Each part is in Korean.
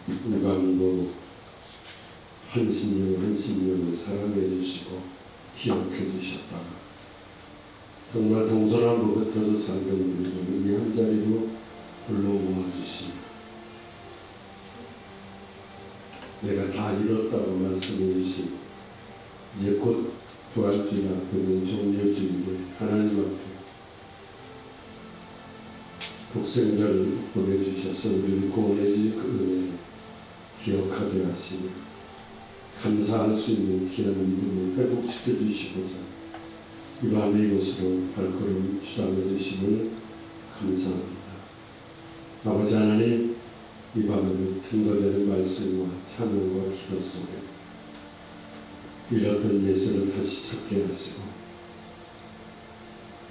우감도 한 심령을 사랑해 주시고 기억해 주셨다가 정말 동서남북 흩어져 살던 우리를 이 한 자리로 불러 모아 주시며 내가 다 이뤘다고 말씀해 주신 이제 곧 부활주일 앞에는 종료주일에 하나님 앞에 독생자를 보내주셔서 우리를 구원해 주신 그 은혜를 기억하게 하시며 감사할 수 있는 귀한 믿음을 회복시켜 주시고자 이 밤에 이곳으로 발걸음 주장해 주심을 감사합니다. 아버지 하나님, 이 밤에도 증거되는 말씀과 찬양과 기도 속에 잃었던 예수를 다시 찾게 하시고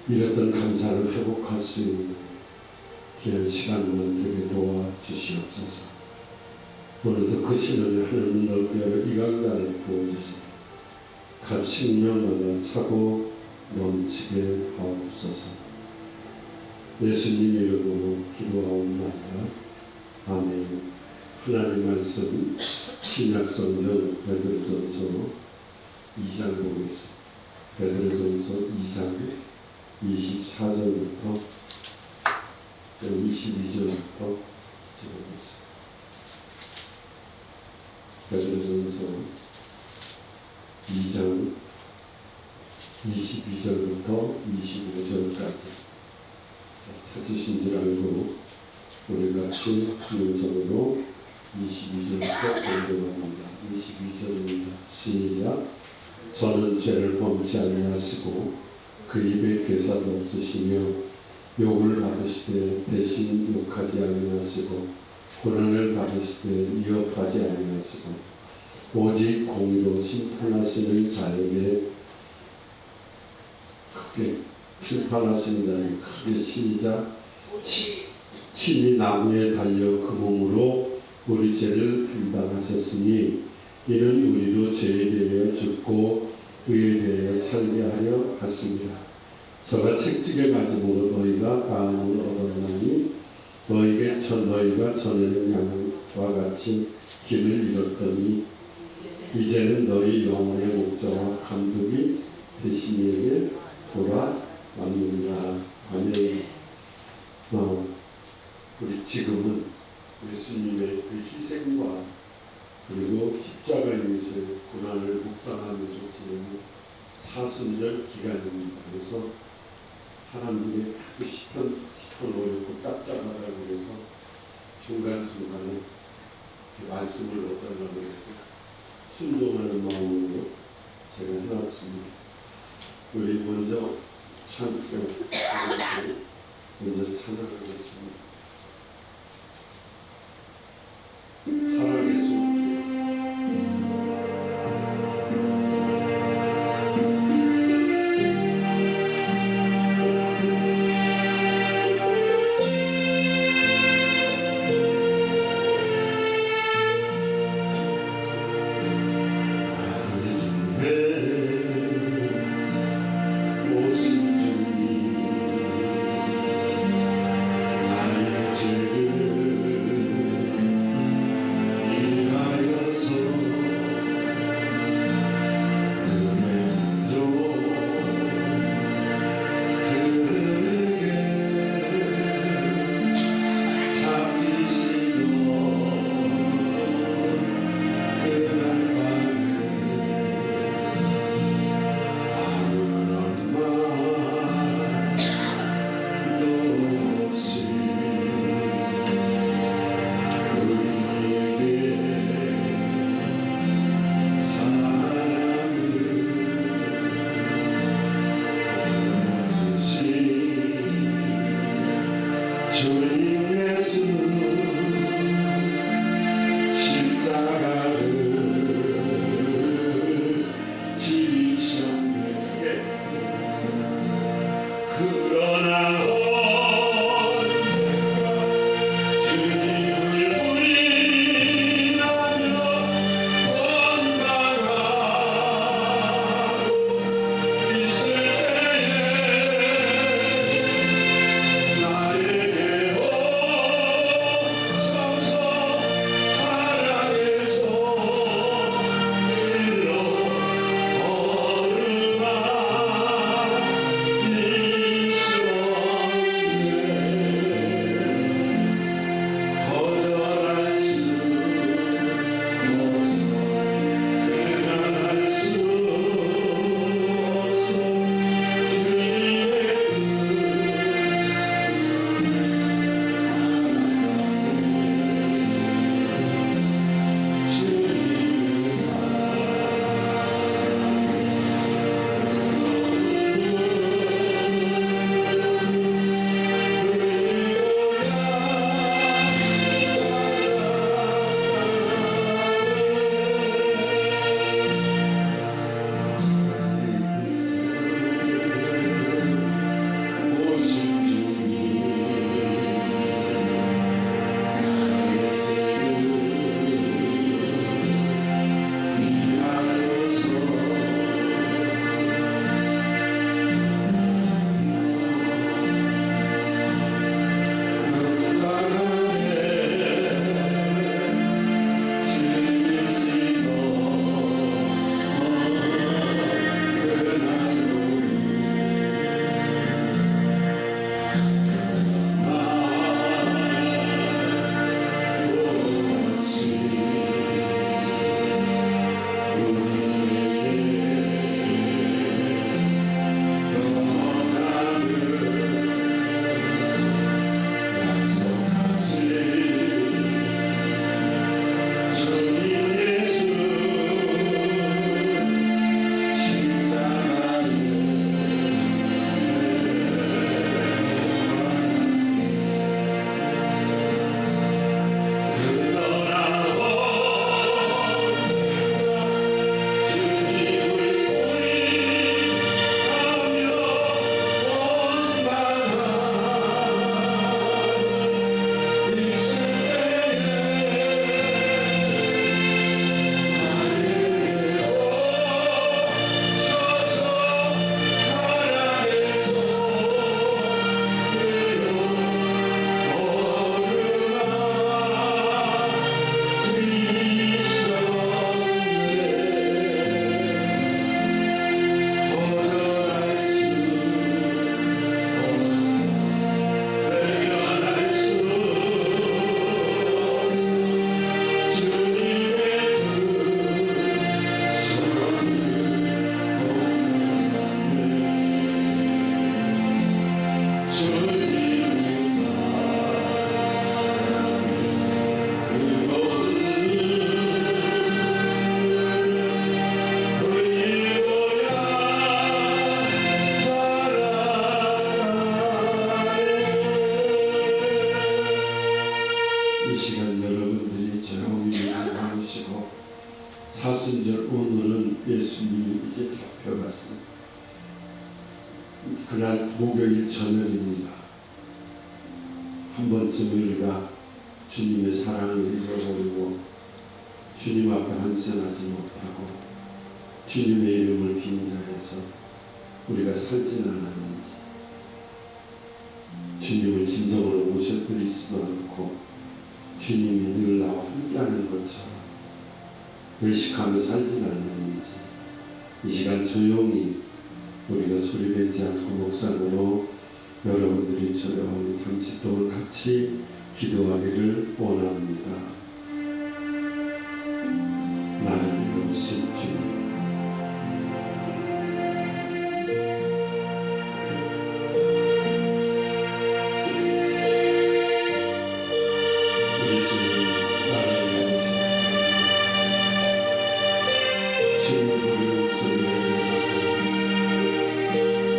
잃었던 감사를 회복할 수 있는 귀한 시간만 되게 도와주시옵소서. 오늘도 그 신원을 하나님 넓게 이 강단에 부어주시고 각 식량마다 차고 넘치게 하옵소서. 예수님 이름으로 기도하옵나이다. 아멘. 하나님 말씀 신약성경 베드로전서 2장 보겠습니다. 베드로전서 2장 24절부터 22절부터 찍어보겠습니다. 베드로전서 2장 22절부터 25절까지 찾으신 줄 알고 우리 같이 음성으로 22절부터 공부합니다. 22절입니다. 시작. 저는 죄를 범치 아니하시고 그 입에 괴사도 없으시며 욕을 받으시되 대신 욕하지 아니하시고 고난을 받으시되 위협하지 아니하시고 오직 공의로 심판하시는 자에게 크게 심판하시는 자에게 크게 시작. 친히 나무에 달려 그 몸으로 우리 죄를 분담하셨으니 이는 우리도 죄에 대하여 죽고 의에 대하여 살게 하려 하십니다. 저가 책찍에 맞음으로 너희가 나음을 얻었나니 너희가 전에는 양과 같이 길을 잃었더니 이제는 너희 영혼의 목자와 감독이 되시니에게 돌아왔느니라. 아멘. 우리 지금은 예수님의 그 희생과 그리고 십자가에 의해서 고난을 묵상하면서 지내는 사순절 기간입니다. 그래서 사람들이 그 시편 어렵고 답답하다고 해서 중간중간에 말씀을 얻으려고 해서 순종하는 마음으로 제가 해놨습니다. 우리 먼저 찬양하겠습니다. 사랑의 손길. 이 예수님이 이제 잡혀가서 그날 목요일 저녁입니다. 한 번쯤 우리가 주님의 사랑을 잊어버리고 주님 앞에 헌신하지 못하고 주님의 이름을 빙자해서 우리가 살지는 않았는지, 주님을 진정으로 모셔드리지도 않고 주님이 늘 나와 함께하는 것처럼 외식하며 살지는 않았는지, 이 시간 조용히 우리가 소리내지 않고 묵상으로 여러분들이 조용히 잠시 동안 같이 기도하기를 원합니다. 나를 위하신 주님, 우리 주님, 나를 위하신 주님, 부르는 소리에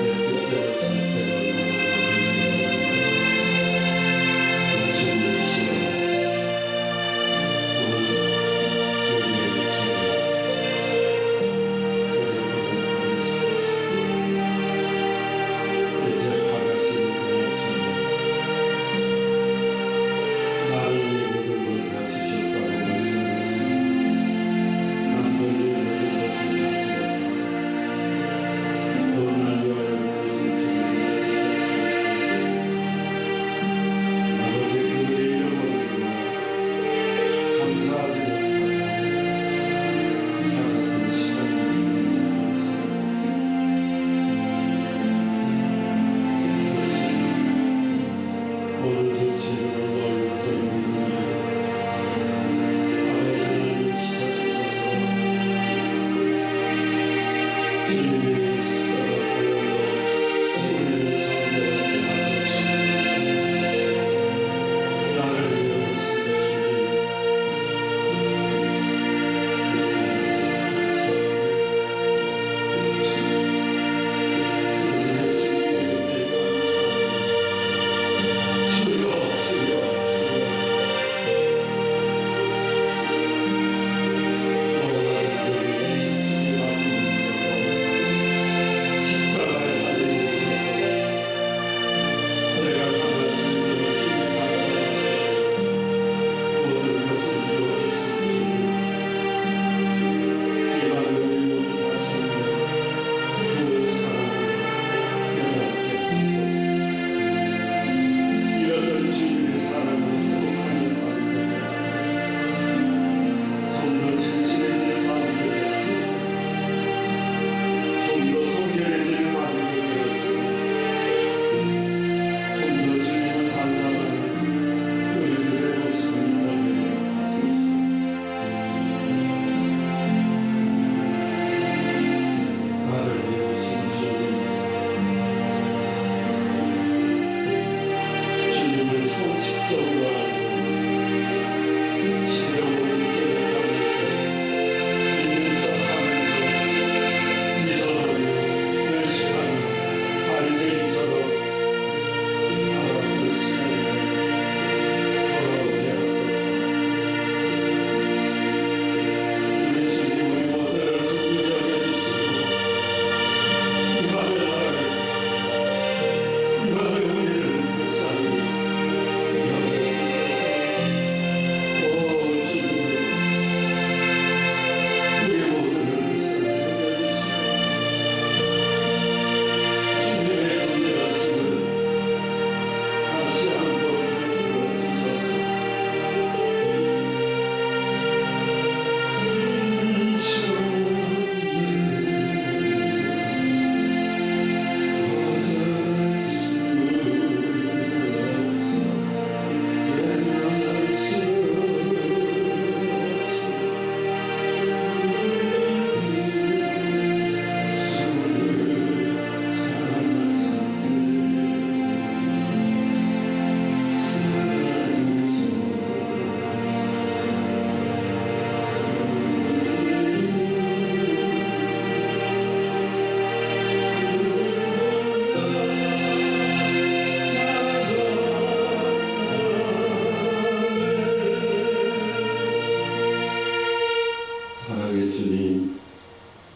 내 뜻대로 살 때를 주셨다고 말씀하시니 난 너를 모든 것을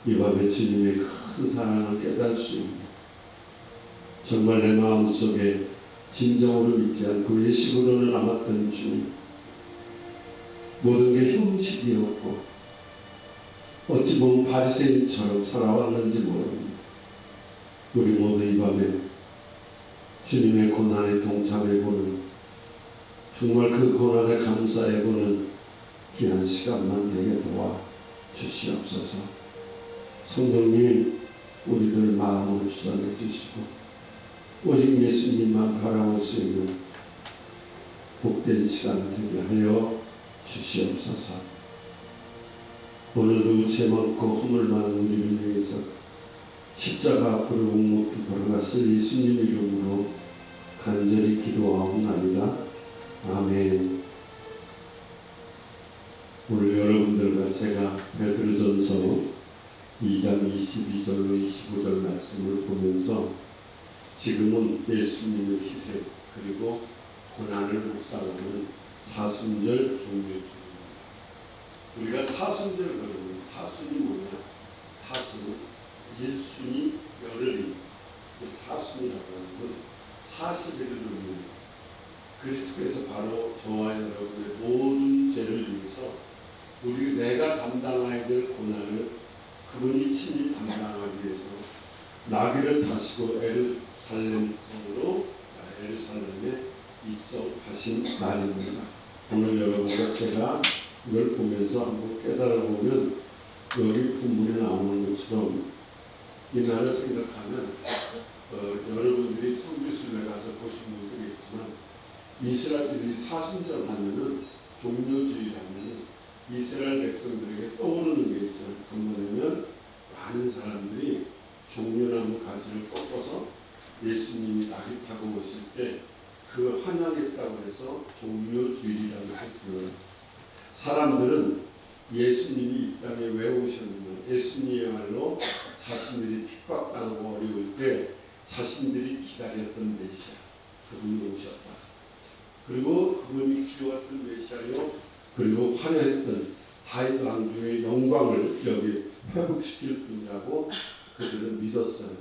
이 밤에 주님의 큰 사랑을 깨달을 수 있는, 정말 내 마음속에 진정으로 믿지 않고 예식으로는 남았던 주님, 모든 게 형식이었고 어찌 보면 바리새인처럼 살아왔는지 모릅니다. 우리 모두 이 밤에 주님의 고난에 동참해보는, 정말 그 고난에 감사해보는 귀한 시간만 되게 도와 주시옵소서. 성령님, 우리들 마음을 주장해 주시고 오직 예수님만 바라볼 수 있는 복된 시간 되게 하여 주시옵소서. 오늘도 죄 많고 허물 많은 우리를 위해서 십자가 앞으로 묵묵히 걸어가실 예수님 이름으로 간절히 기도하옵나이다. 아멘. 오늘 여러분들과 제가 베드로전서 2장 22절로 25절 말씀을 보면서 지금은 예수님의 기세 그리고 고난을 묵상하는 사순절 종료 중입니다. 우리가 사순절 그러면 사순이 뭐냐? 사순은 일순이 열흘이, 사순이라고 하는 건 40일을 의미합니다. 그리스도께서 바로 저와 여러분의 모든 죄를 위해서 내가 담당해야 될 고난을 그분이 친히 담당하기 위해서 나귀를 타시고 예루살렘으로 예루살렘에 입성하신 날입니다. 오늘 여러분과 제가 이걸 보면서 한번 깨달아 보면 여기 본문에 나오는 것처럼 이 날을 생각하면 여러분들이 성지순례 가서 보신 분들이 있지만 이스라엘들이 사순절 하면은 종료주일 하면은 이스라엘 백성들에게 떠오르는 게 있어요. 그 뭐냐면 많은 사람들이 종려나무 가지를 꺾어서 예수님이 나귀 타고 오실 때 그 환영했다고 해서 종료주일이라는 걸 불러요. 사람들은 예수님이 이 땅에 왜 오셨느냐, 예수님이야말로 자신들이 핍박당하고 어려울 때 자신들이 기다렸던 메시아, 그분이 오셨다. 그리고 그분이 필요했던 메시아요, 그리고 화려했던 다윗 왕조의 영광을 여기 회복시킬 분이라고 그들은 믿었어요.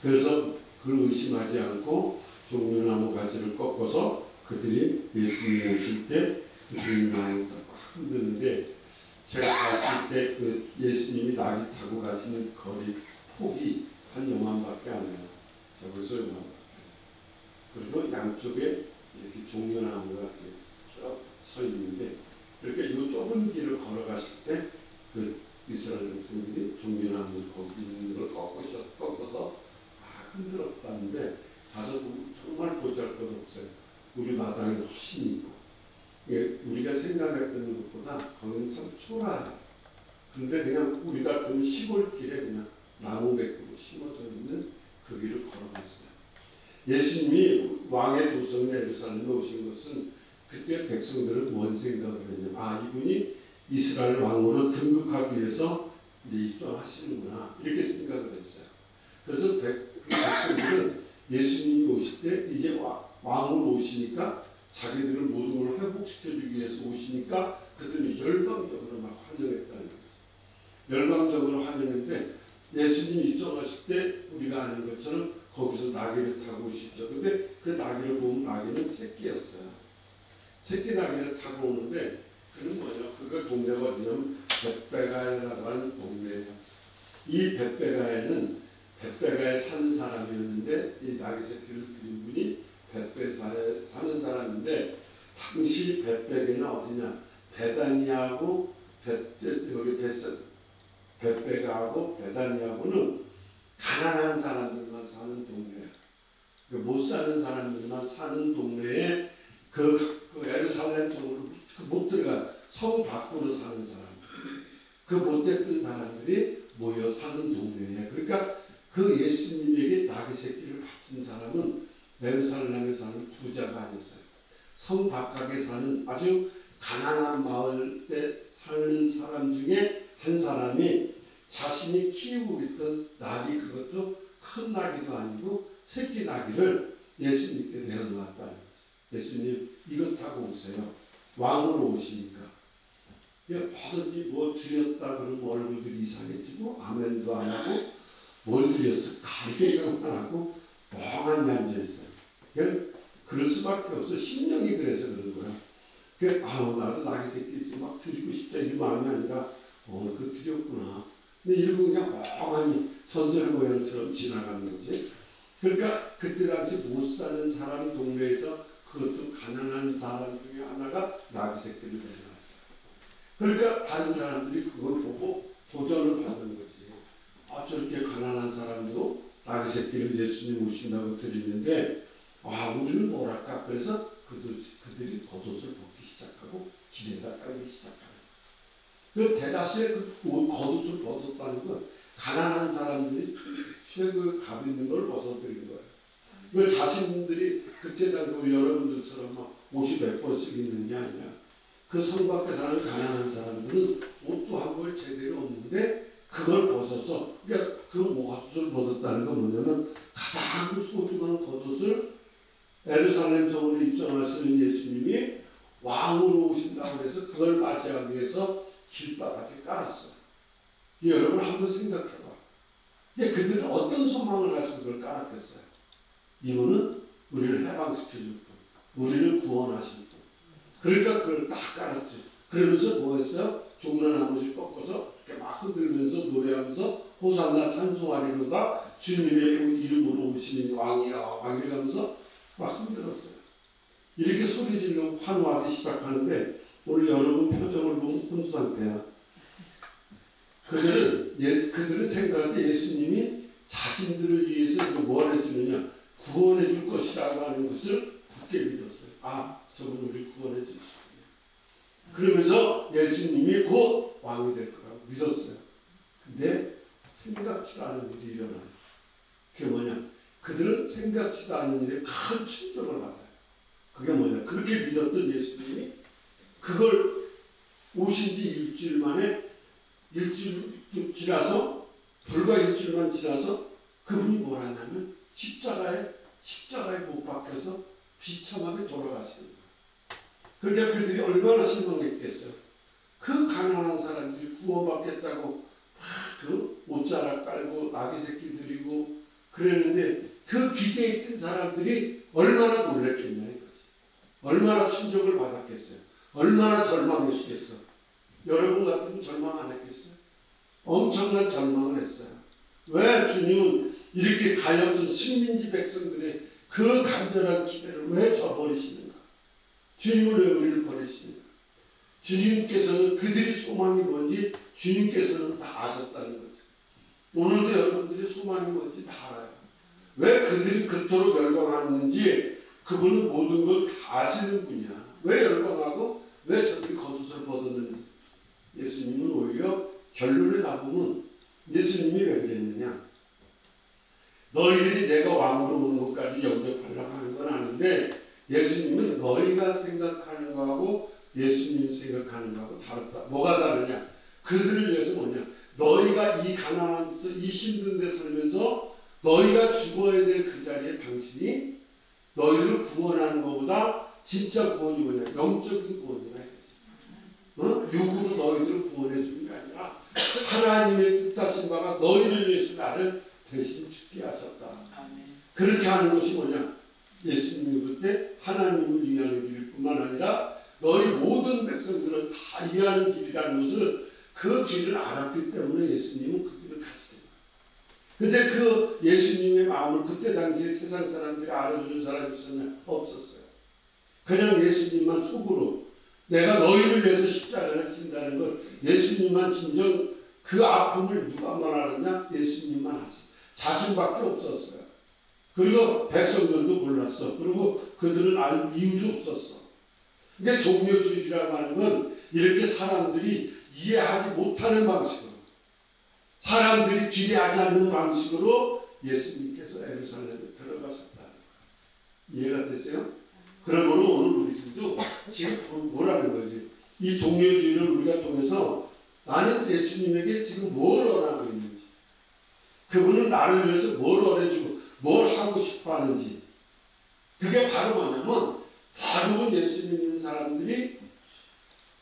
그래서 그를 의심하지 않고 종려나무 가지를 꺾어서 그들이 예수님 오실 때 그들이 마음을 딱 흔드는데, 제가 갔을 때 그 예수님이 나귀 타고 가시는 거리 폭이 한 요만밖에 안 해요. 저기서 요만밖에. 그리고 양쪽에 이렇게 종려나무가 이렇게 쭉 서 있는데, 이렇게 이 좁은 길을 걸어가실 때 그 이스라엘 백성들이 종려나무 거기 있는 걸 꺾어서 막 흔들었다는데 가서 정말 보잘것없어요. 우리 마당에 훨씬 있고, 우리가 생각했던 것보다 거기는 참 초라해요. 근데 그냥 우리 같은 시골길에 그냥 나무 백구로 심어져 있는 그 길을 걸어갔어요. 예수님이 왕의 도성에 예루살렘에 오신 것은 그때 백성들은 뭔 생각을 했냐면, 이분이 이스라엘 왕으로 등극하기 위해서 이제 입성하시는구나, 이렇게 생각을 했어요. 그래서 그 백성들은 예수님이 오실 때 이제 왕으로 오시니까 자기들을 모든 걸 회복시켜주기 위해서 오시니까 그들이 열광적으로 막 환영했다는 거죠. 열광적으로 환영했는데 예수님이 입성하실 때 우리가 아는 것처럼 거기서 나귀를 타고 오시죠. 근데 그 나귀를 보면 나귀는 새끼였어요. 새끼 나귀를 타고 오는데 그는 뭐냐? 그거 동네가 어디냐면 벳베가라고 하는 동네예요. 이 벳베가에 사는 사람이었는데 이 나귀 새끼를 드린 분이 벳베가에 사는 사람인데, 당시 벳베가는 어디냐? 베다니아하고 벳베가하고 베다니아하고는 가난한 사람들만 사는 동네예요. 못 사는 사람들만 사는 동네에 그 예루살렘 성으로 못 들어간 성 밖으로 사는 사람, 그 못됐던 사람들이 모여 사는 동네예요. 그러니까 그 예수님에게 나귀 새끼를 바친 사람은 예루살렘에 사는 부자가 아니었어요. 성 바깥에 사는 아주 가난한 마을에 사는 사람 중에 한 사람이 자신이 키우고 있던 나귀, 그것도 큰 나귀도 아니고 새끼 나귀를 예수님께 내어놓았다는 거죠. 예수님, 이것 타고 오세요. 왕으로 오시니까. 뭐든지 뭐 드렸다 그러면 얼굴들이 이상해지고 아멘도 안 하고 뭘 드렸을까 생각만 하고 멍하니 앉아있어요. 그럴 수밖에 없어. 심령이 그래서 그런 거야. 나도 나귀 새끼 있으면 막 드리고 싶다 이런 마음이 아니라 그거 드렸구나. 근데 이러고 그냥 멍하니 전설 모양처럼 지나가는 거지. 그러니까 그때 당시 못 사는 사람 동네에서 그것도 가난한 사람 중에 하나가 나귀 새끼를 내려놨어요. 그러니까 다른 사람들이 그걸 보고 도전을 받은 거지. 저렇게 가난한 사람도 나귀 새끼를 예수님 오신다고 드리는데 우리는 뭐랄까. 그래서 그들이 겉옷을 벗기 시작하고 길에다 깔기 시작하는 그 대다수의 그 겉옷을 벗었다는 건 가난한 사람들이 최고 값 있는 걸 벗어버린 거예요. 그 자신들이 그때 당시 여러분들처럼 막 옷이 몇 벌씩 있는 게 아니야. 그 성 밖에 사는 가난한 사람들은 옷도 한 벌 제대로 없는데 그걸 벗어서 그러니까 그 겉옷을 벗었다는 건 뭐냐면 가장 소중한 겉옷을 예루살렘 성으로 입성하시는 예수님이 왕으로 오신다고 해서 그걸 맞이하기 위해서 길바닥에 깔았어요. 여러분 한번 생각해봐. 그들은 어떤 소망을 가지고 그걸 깔았겠어요? 이분은 우리를 해방시켜줄 분, 우리를 구원하실 분. 그러니까 그걸 딱 깔았지. 그러면서 뭐 했어요? 종려나무를 꺾어서 이렇게 막 흔들면서 노래하면서 호산나 찬송하리로다 주님의 이름으로 오시는 왕이야 왕이라면서 막 흔들었어요. 이렇게 소리 지르고 환호하기 시작하는데 오늘 여러분 표정을 보면 본 상태야. 그들은 생각할 때 예수님이 자신들을 위해서 뭘 해주느냐 구원해 줄 것이라고 하는 것을 굳게 믿었어요. 저분 우리 구원해 주시겠네. 그러면서 예수님이 곧 왕이 될 거라고 믿었어요. 근데 생각지도 않은 일이 일어나요. 그게 뭐냐? 그들은 생각지도 않은 일에 큰 충격을 받아요. 그게 뭐냐? 그렇게 믿었던 예수님이 그걸 오신 지 일주일 만에 일주일 지나서 불과 일주일만 지나서 그분이 뭘 하냐면 십자가에 못 박혀서 비참하게 돌아가시는 거예요. 그러니까 그들이 얼마나 실망했겠어요. 그 가난한 사람들이 구원받겠다고 그 옷자락 깔고 나귀 새끼 드리고 그랬는데 그 기대에 있던 사람들이 얼마나 놀랬겠냐 이거지. 얼마나 충격을 받았겠어요. 얼마나 절망했겠어. 여러분 같으면 절망 안 했겠어요? 엄청난 절망을 했어요. 왜 주님은 이렇게 가엾은 식민지 백성들의 그 간절한 기대를 왜 저버리시는가? 주님은 왜 우리를 버리시는가? 주님께서는 그들이 소망이 뭔지 주님께서는 다 아셨다는 거죠. 오늘도 여러분들이 소망이 뭔지 다 알아요. 왜 그들이 그토록 열광하는지 그분은 모든 걸 다 아시는 분이야. 왜 열광하고 왜 저들이 겉옷을 벗었는지. 예수님은 오히려 결론에 가보면 예수님이 왜 그랬느냐. 너희들이 내가 왕으로 오는 것까지 영접하려고 하는 건 아닌데 예수님은 너희가 생각하는 거하고 예수님이 생각하는 거하고 다르다. 뭐가 다르냐? 그들을 위해서 뭐냐? 너희가 이 가난한 데서 이 힘든 데 살면서 너희가 죽어야 될 그 자리에 당신이 너희를 구원하는 것보다 진짜 구원이 뭐냐? 영적인 구원이라 이거지. 육으로 너희들을 구원해 주는 게 아니라 하나님의 뜻하신 바가 너희를 위해서 나를 대신 죽게 하셨다. 그렇게 하는 것이 뭐냐? 예수님이 그때 하나님을 위하는 길일 뿐만 아니라 너희 모든 백성들은 다 이해하는 길이라는 것을 그 길을 알았기 때문에 예수님은 그 길을 가시게 돼요. 근데 그 예수님의 마음을 그때 당시에 세상 사람들이 알아주는 사람이 있었냐? 없었어요. 그냥 예수님만 속으로 내가 너희를 위해서 십자가를 진다는 걸 예수님만 진정 그 아픔을 누가 말하느냐? 예수님만 하셨어요. 자신밖에 없었어요. 그리고 백성들도 몰랐어. 그리고 그들은 알 이유도 없었어. 근데 종교주의라고 하는 건 이렇게 사람들이 이해하지 못하는 방식으로 사람들이 기대하지 않는 방식으로 예수님께서 예루살렘에 들어가셨다는 거예요. 이해가 되세요? 그러면 오늘 우리들도 지금 뭐라는 거지? 이 종교주의를 우리가 통해서 나는 예수님에게 지금 뭘 원하고 있는지 그분은 나를 위해서 뭘 원해주고 뭘 하고 싶어 하는지 그게 바로 뭐냐면 대부분 예수 믿는 사람들이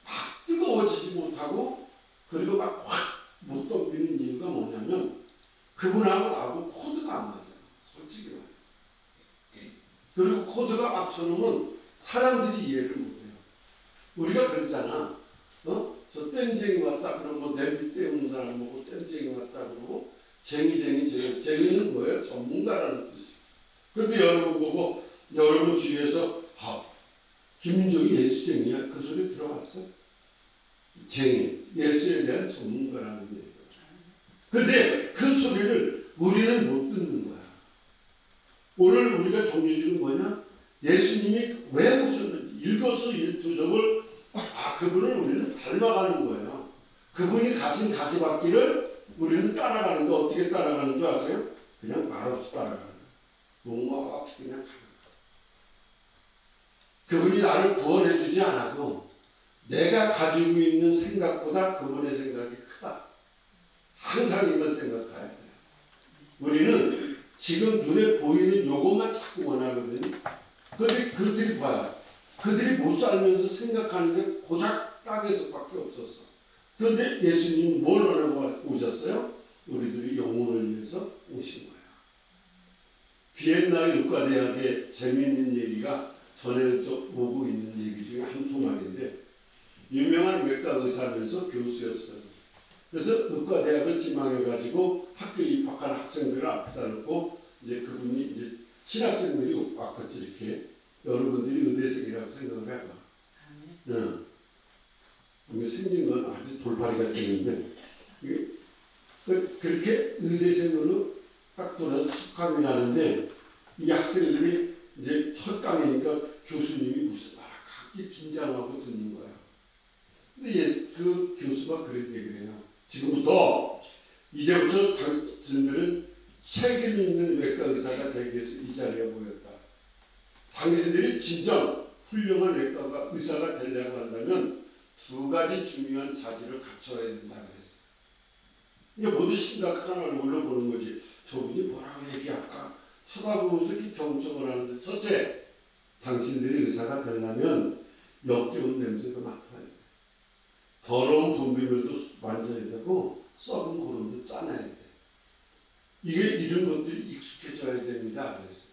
막 뜨거워요. 넘어지지 못하고 그리고 막 확 못 덤비는 이유가 뭐냐면 그분하고 나하고 코드가 안 맞아요. 솔직히 말해서. 그리고 코드가 맞춰놓으면 사람들이 이해를 못해요. 우리가 그러잖아. 저 땜쟁이 왔다 그러면 냄비 때우는 사람 보고 땜쟁이 왔다 그러고 쟁이는 뭐예요? 전문가라는 뜻이에요. 그런데 여러분 보고 여러분 주위에서 김민종이 예수쟁이야 그 소리 들어봤어? 쟁이 예수에 대한 전문가라는 얘기예요. 그런데 그 소리를 우리는 못 듣는 거야. 오늘 우리가 종류주는 뭐냐? 예수님이 왜 오셨는지 일거수일투족을 그분을 우리는 닮아가는 거예요. 그분이 가신 가시밭길을 우리는 따라가는 거 어떻게 따라가는 줄 아세요? 그냥 말없이 따라가는 거예요. 뭔가 없이 그냥 가는 거예요. 그분이 나를 구원해 주지 않아도 내가 가지고 있는 생각보다 그분의 생각이 크다. 항상 이걸 생각해야 돼요. 우리는 지금 눈에 보이는 요것만 자꾸 원하거든요. 그런데 그들이 봐요. 그들이 못 살면서 생각하는 게 고작 땅에서밖에 없었어. 그런데 예수님은 뭘 원하고 오셨어요? 우리들이 영혼을 위해서 오신 거예요. 비엔나 의과대학의 재미있는 얘기가 전에 오고 있는 얘기 중에 한 토막인데 유명한 외과 의사면서 교수였어요. 그래서 의과대학을 지망해가지고 학교에 입학한 학생들을 앞에다 놓고 이제 그분이 이제 신학생들이 왔겠지 이렇게 여러분들이 의대생이라고 생각을 해봐. 이게 생긴 건 아주 돌팔이가 생겼는데 그렇게 의대생으로 딱 들어서 축하를 하는데 이 학생들이 이제 첫 강의니까 교수님이 무슨 말 할까 긴장하고 듣는 거야. 근데 그 교수가 그런 얘기를 해요. 이제부터 당신들은 책임 있는 외과 의사가 되기 위해서 이 자리에 모였다. 당신들이 진정 훌륭한 외과 의사가 되려고 한다면 두 가지 중요한 자질을 갖춰야 된다 그랬어. 이게 모두 심각한 얼굴로 보는 거지. 저분이 뭐라고 얘기할까? 쳐다보면서 이렇게 경청을 하는데 첫째, 당신들이 의사가 되려면 역겨운 냄새도 맡아야 돼. 더러운 분비물도 만져야 되고 썩은 고름도 짜내야 돼. 이런 것들이 익숙해져야 됩니다. 그래서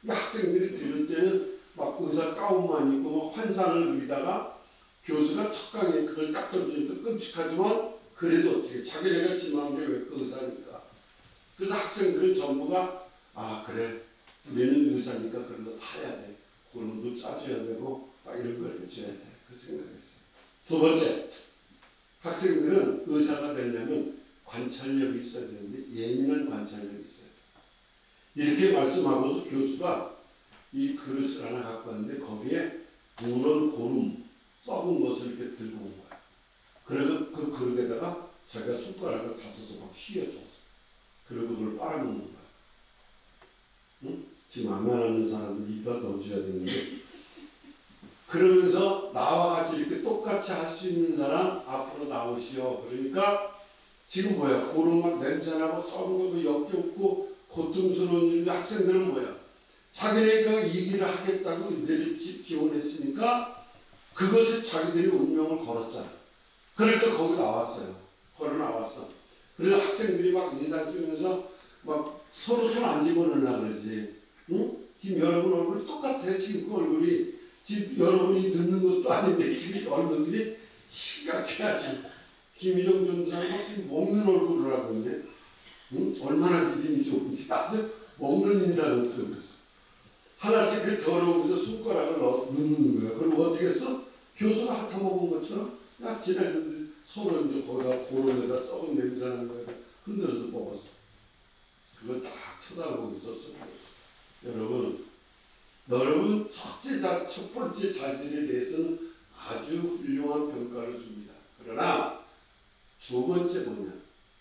학생들이 들을 때는 막 의사 가운만 입고 막 환상을 그리다가 교수가 첫 강의에 그걸 딱 던지니까 끔찍하지만 그래도 어떻게 자기네가 지망한 게 외과 의사니까. 그래서 학생들은 전부가 그래 우리는 의사니까 그런 거 다 해야 돼. 고름도 짜줘야 되고 막 이런 걸 해줘야 돼. 그 생각을 했어요. 두 번째, 학생들은 의사가 되려면 관찰력이 있어야 되는데 예민한 관찰력이 있어요. 이렇게 말씀하고서 교수가 이 그릇을 하나 갖고 왔는데 거기에 누런 고름, 썩은 것을 이렇게 들고 온 거야. 그리고 그 그릇에다가 자기가 숟가락을 다써서 막 휘어줬어. 그리고 그걸 빨아먹는 거야. 응? 지금 안 말하는 사람들 이빨 넣어줘야 되는데 그러면서 나와 같이 이렇게 똑같이 할 수 있는 사람 앞으로 나오시오. 그러니까 지금 뭐야? 고름 막 냄새나고 썩은 것도 역겹고 고통스러운 일인데 학생들은 뭐야? 자기네가 이 길을 하겠다고 이들이 지원했으니까 그것을 자기들이 운명을 걸었잖아. 그러니까 거기 나왔어요. 걸어 나왔어. 그래서 학생들이 막 인상 쓰면서 막 서로 손 안 집어넣으려고 그러지. 응? 지금 여러분 얼굴이 똑같아요. 지금 그 얼굴이 지금 여러분이 듣는 것도 아닌데 지금 얼굴들이 심각해야지. 김희정 전사가 지금 먹는 얼굴을 하고 있네. 응? 얼마나 믿음이 좋은지 아주 먹는 인상을 쓰고 있어. 하나씩 그 더러우면서 손가락을 넣는 거야. 그럼 어떻게 했어? 교수가 핥아먹은 것처럼 야 지네들 서로 이제 거기다 고름에다 썩은 냄새 나는 거에다 흔들어서 먹었어. 그걸 딱 쳐다보고 있었어 교수. 여러분 첫 번째 자질에 대해서는 아주 훌륭한 평가를 줍니다. 그러나 두 번째 뭐냐?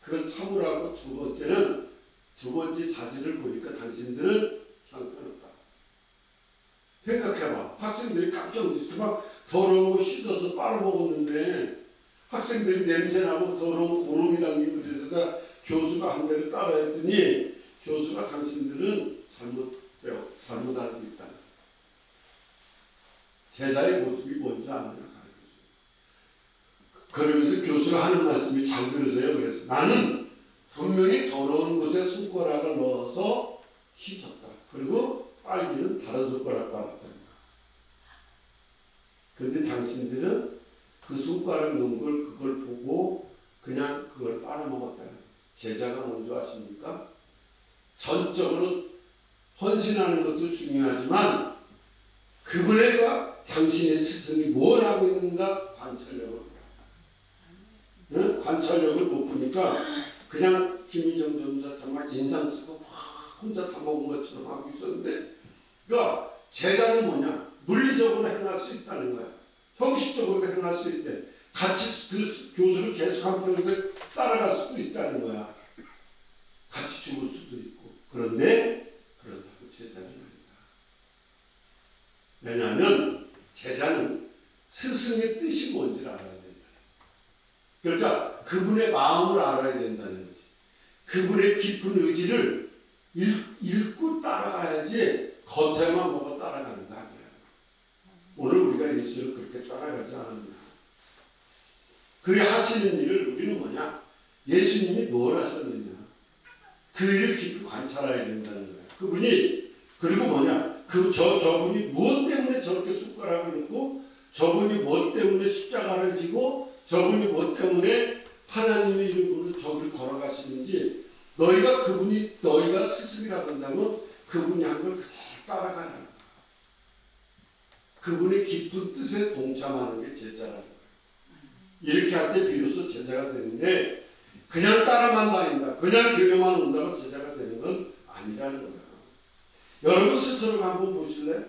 그걸 참으라고 두 번째 자질을 보니까 당신들은 형편없다. 생각해봐. 학생들이 깜짝 놀라서 막 더러운 거 씻어서 빨아먹었는데 학생들이 냄새나고 더러운 고름이 담긴 그래서 교수가 한 대를 따라 했더니 교수가 당신들은 잘못 알고 있다. 제자의 모습이 뭔지 아느냐 가르쳐줘요. 그러면서 교수가 하는 말씀이 잘 들으세요. 그래서 나는 분명히 더러운 곳에 손가락을 넣어서 씻었다. 그리고 빨기는 다른 손가락 빨았다니까. 그런데 당신들은 그 손가락 넣은 걸 그걸 보고 그냥 그걸 빨아먹었다는 거예요. 제자가 뭔지 아십니까? 전적으로 헌신하는 것도 중요하지만 그분과 당신의 스승이 뭘 하고 있는가 관찰력을 관찰력을 못 보니까 그냥 김희정 전사 정말 인상 쓰고 막 혼자 다 먹은 것처럼 하고 있었는데, 그러니까 제자는 뭐냐? 물리적으로 행할 수 있다는 거야. 형식적으로 행할 수 있대. 같이 그 교수를 계속 한편에서 따라갈 수도 있다는 거야. 같이 죽을 수도 있고. 그런데 그렇다고 제자는 아니다. 왜냐하면 제자는 스승의 뜻이 뭔지를 알아야 된다. 그러니까 그분의 마음을 알아야 된다는 거지. 그분의 깊은 의지를 읽고 따라가야지 겉에만 보고 따라가는 거 아니야. 오늘 우리가 예수를 그렇게 따라가지 않았나. 그의 하시는 일을 우리는 뭐냐? 예수님이 뭘 하셨느냐. 그 일을 깊이 관찰해야 된다는 거야. 그분이, 그리고 뭐냐? 저분이 무엇 때문에 저렇게 숟가락을 넣고, 저분이 무엇 때문에 십자가를 지고, 저분이 무엇 때문에 하나님의 이름으로 저를 걸어가시는지, 너희가 스승이라고 한다면 그분이 한 걸 그대로 따라가는 거야. 그분의 깊은 뜻에 동참하는 게 제자라는 거야. 이렇게 할 때 비로소 제자가 되는데, 그냥 따라만 다닌다, 그냥 교회만 온다고 제자가 되는 건 아니라는 거야. 여러분 스스로가 한번 보실래?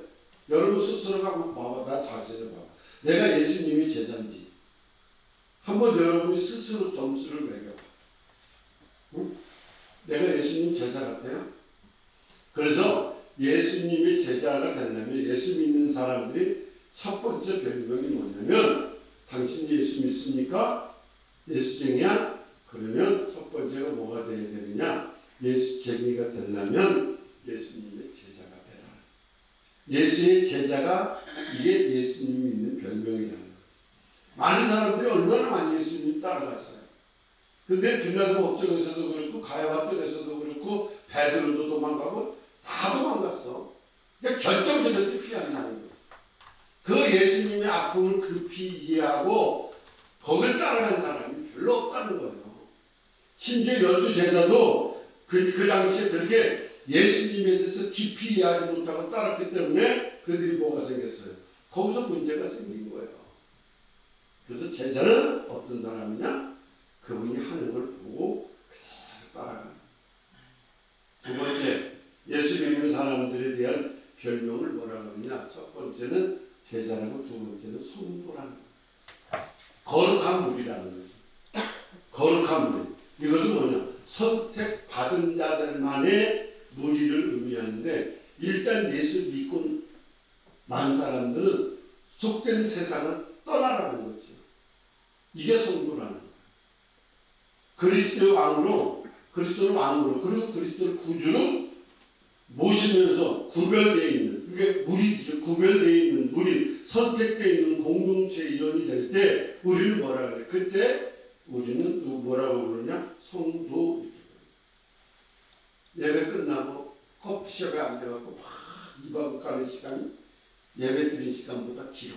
여러분 스스로가 한번 봐봐. 나 자신을 봐봐. 내가 예수님이 제자인지 한번 여러분이 스스로 점수를 매겨봐. 응? 내가 예수님 제자 같아요? 그래서 예수님이 제자가 되려면 예수 믿는 사람들이 첫 번째 별명이 뭐냐면, 당신 예수 믿습니까? 예수쟁이야? 그러면 첫 번째가 뭐가 돼야 되느냐? 예수쟁이가 되려면 예수님의 제자가 되라. 예수의 제자가 이게 예수님이 있는 별명이라는 거죠. 많은 사람들이 얼마나 많이 예수님 따라갔어요. 근데 빌라도 법정에서도 그렇고 가야바 뜰에서도 그렇고 베드로도 도망가고 다 도망갔어. 그러니까 결정적일 때 피한다는 거죠. 그 예수님의 아픔을 급히 이해하고 거길 따라간 사람이 별로 없다는 거예요. 심지어 12제자도 그 당시에 그렇게 예수님에 대해서 깊이 이해하지 못하고 따랐기 때문에 그들이 뭐가 생겼어요? 거기서 문제가 생긴 거예요. 그래서 제자는 어떤 사람이냐? 그분이 하는 걸 보고 그대로 따라가는. 두 번째, 예수 믿는 사람들에 대한 별명을 뭐라고 하느냐? 첫 번째는 제자라고, 두 번째는 성도라는 거예요. 거룩한 무리라는 거죠. 거룩한 무리. 이것은 뭐냐? 선택받은 자들만의 무리를 의미하는데, 일단 예수 믿고 난 사람들은 속된 세상을 떠나라는 거죠. 이게 성도라는 거예요. 그리스도를 왕으로, 그리고 그리스도를 구주로 모시면서 구별되어 있는, 그게 무리죠. 구별되어 있는 무리, 선택되어 있는 공동체 일원이 될 때 우리는 뭐라 그래? 그때 우리는 뭐라고 부르냐? 성도. 예배 끝나고 커피숍에 앉아갖고 막 입하고 가는 시간이 예배 드린 시간보다 길어.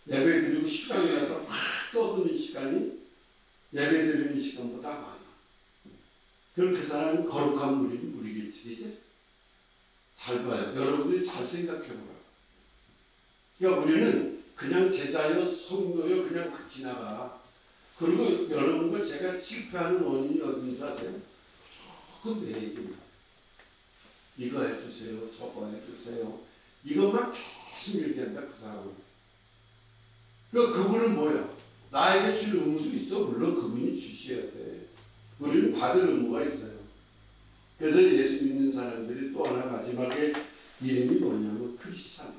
예배 드리고 식당에 가서 막 떠드는 시간이 예배 드리는 시간보다 많아. 그럼 그 사람은 거룩한 무리겠지, 그지? 잘 봐요. 여러분들이 잘 생각해보라. 그러니까 우리는 그냥 제자요, 성도요, 그냥 막 지나가. 그리고 여러분과 제가 실패하는 원인이 어딘지 아세요? 조금 내 얘기입니다. 이거 해주세요, 저거 해주세요. 이것만 계속 얘기한다, 그 사람은. 그러니까 그분은 뭐야? 나에게 줄 의무도 있어. 물론 그분이 주셔야 돼. 우리는 받을 의무가 있어요. 그래서 예수 믿는 사람들이 또 하나 마지막에 이름이 뭐냐면 크리스찬.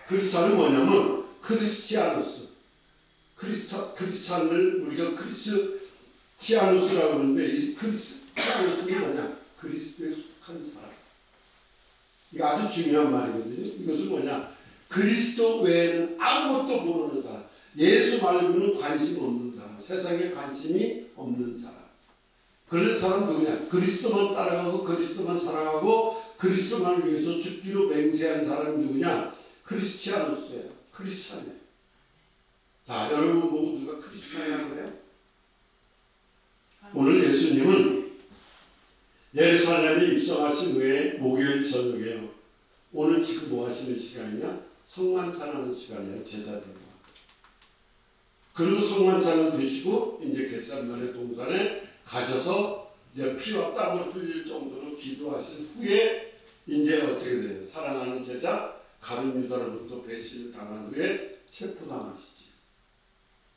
크리스찬은 뭐냐면 크리스티아누스. 크리스찬을 우리가 크리스티아누스라고 그러는데, 이 크리스티아누스는 뭐냐? 그리스도에 속한 사람. 이거 아주 중요한 말이거든요. 이것은 뭐냐? 그리스도 외에는 아무것도 모르는 사람, 예수 말고는 관심 없는 사람, 세상에 관심이 없는 사람. 그런 사람 누구냐? 그리스도만 따라가고 그리스도만 사랑하고 그리스도만을 위해서 죽기로 맹세한 사람이 누구냐? 크리스티아노스예요. 크리스찬이에요. 자, 여러분 보고 누가 크리스찬이라고 그래요? 오늘 예수님은 예루살렘에 입성하신 후에 목요일 저녁에요. 오늘 지금 뭐 하시는 시간이냐? 성만찬하는 시간이에요. 제자들과. 그리고 성만찬을 드시고 이제 겟세마네 동산에 가셔서 이제 피와 땀을 흘릴 정도로 기도하신 후에 이제 어떻게 돼요? 사랑하는 제자 가룟 유다로부터 배신을 당한 후에 체포당하시지.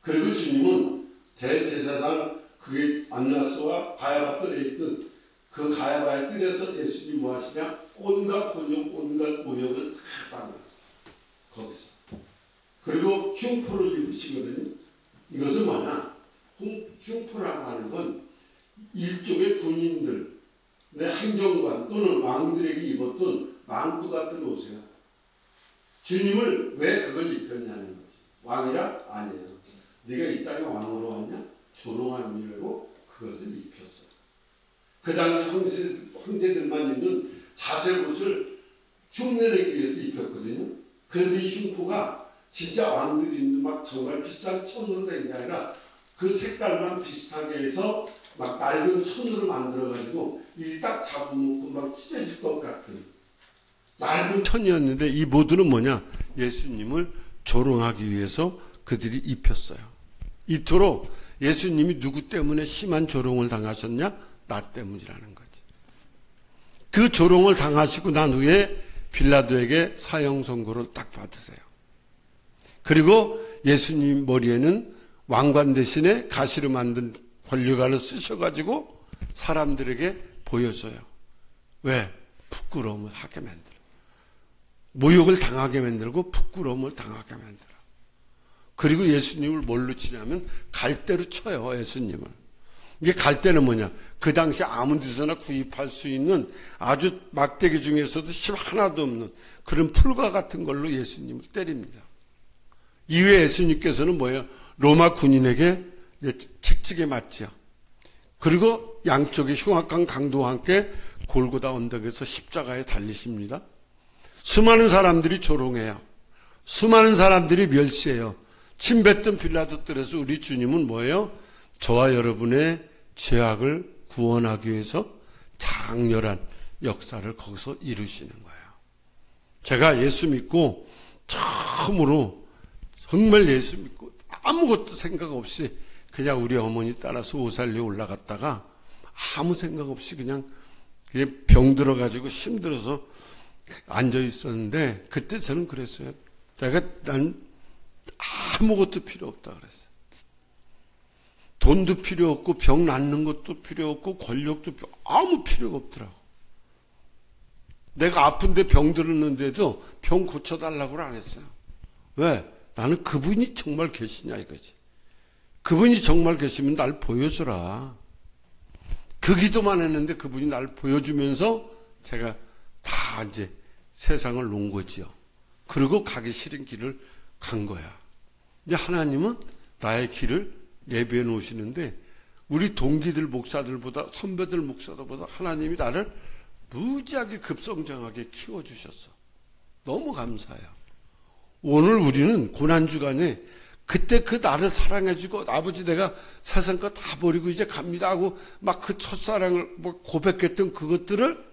그리고 주님은 대제사장 그게 안나스와 가야바 뜰에 있던 그 가야바의 뜰에서 예수님이 뭐 하시냐? 온갖 곤욕, 온갖 모욕을 다 당했어요. 거기서. 그리고 흉포를 입으시거든요. 이것은 뭐냐? 흉포라고 하는 건 일종의 군인들, 행정관 또는 왕들에게 입었던 망토 같은 옷이에요. 주님을 왜 그걸 입혔냐는 거지. 왕이라? 아니에요. 네가 이 땅에 왕으로 왔냐? 조롱함이라고 그것을 입혔어. 그 당시 황제들만 입는 자색 옷을 흉내내기 위해서 입혔거든요. 그런데 이 흉포가 진짜 왕들이 입는 막 정말 비싼 천으로 된 게 아니라 그 색깔만 비슷하게 해서 막 낡은 천으로 만들어가지고 이 딱 잡아먹고 막 찢어질 것 같은 낡은 천이었는데 이 모두는 뭐냐? 예수님을 조롱하기 위해서 그들이 입혔어요. 이토록 예수님이 누구 때문에 심한 조롱을 당하셨냐? 나 때문이라는 거지. 그 조롱을 당하시고 난 후에 빌라도에게 사형 선고를 딱 받으세요. 그리고 예수님 머리에는 왕관 대신에 가시로 만든 권류관을 쓰셔가지고 사람들에게 보여줘요. 왜? 부끄러움을 하게 만들어. 모욕을 당하게 만들고 부끄러움을 당하게 만들어. 그리고 예수님을 뭘로 치냐면 갈대로 쳐요. 예수님을. 이게 갈대는 뭐냐? 그 당시 아무 데서나 구입할 수 있는 아주 막대기 중에서도 심 하나도 없는 그런 풀과 같은 걸로 예수님을 때립니다. 이후에 예수님께서는 뭐예요? 로마 군인에게 책찍에 맞지요. 그리고 양쪽에 흉악한 강도와 함께 골고다 언덕에서 십자가에 달리십니다. 수많은 사람들이 조롱해요. 수많은 사람들이 멸시해요. 침뱉던 빌라도 뜰에서 우리 주님은 뭐예요? 저와 여러분의 죄악을 구원하기 위해서 장렬한 역사를 거기서 이루시는 거예요. 제가 예수 믿고 처음으로 정말 예수 믿고 아무것도 생각 없이 그냥 우리 어머니 따라서 오살리에 올라갔다가 아무 생각 없이 그냥 병 들어가지고 힘들어서 앉아 있었는데 그때 저는 그랬어요. 난 아무것도 필요 없다 그랬어요. 돈도 필요 없고 병 낫는 것도 필요 없고 권력도 아무 필요가 없더라고. 내가 아픈데 병 들었는데도 병 고쳐달라고는 안 했어요. 왜? 나는 그분이 정말 계시냐 이거지. 그분이 정말 계시면 날 보여주라. 그 기도만 했는데 그분이 날 보여주면서 제가 다 이제 세상을 놓은 거지요. 그리고 가기 싫은 길을 간 거야. 이제 하나님은 나의 길을 예비해 놓으시는데 우리 동기들 목사들보다 선배들 목사들보다 하나님이 나를 무지하게 급성장하게 키워주셨어. 너무 감사해요. 오늘 우리는 고난주간에 그때 그 나를 사랑해주고 아버지 내가 세상 거 다 버리고 이제 갑니다 하고 막 그 첫사랑을 뭐 고백했던 그것들을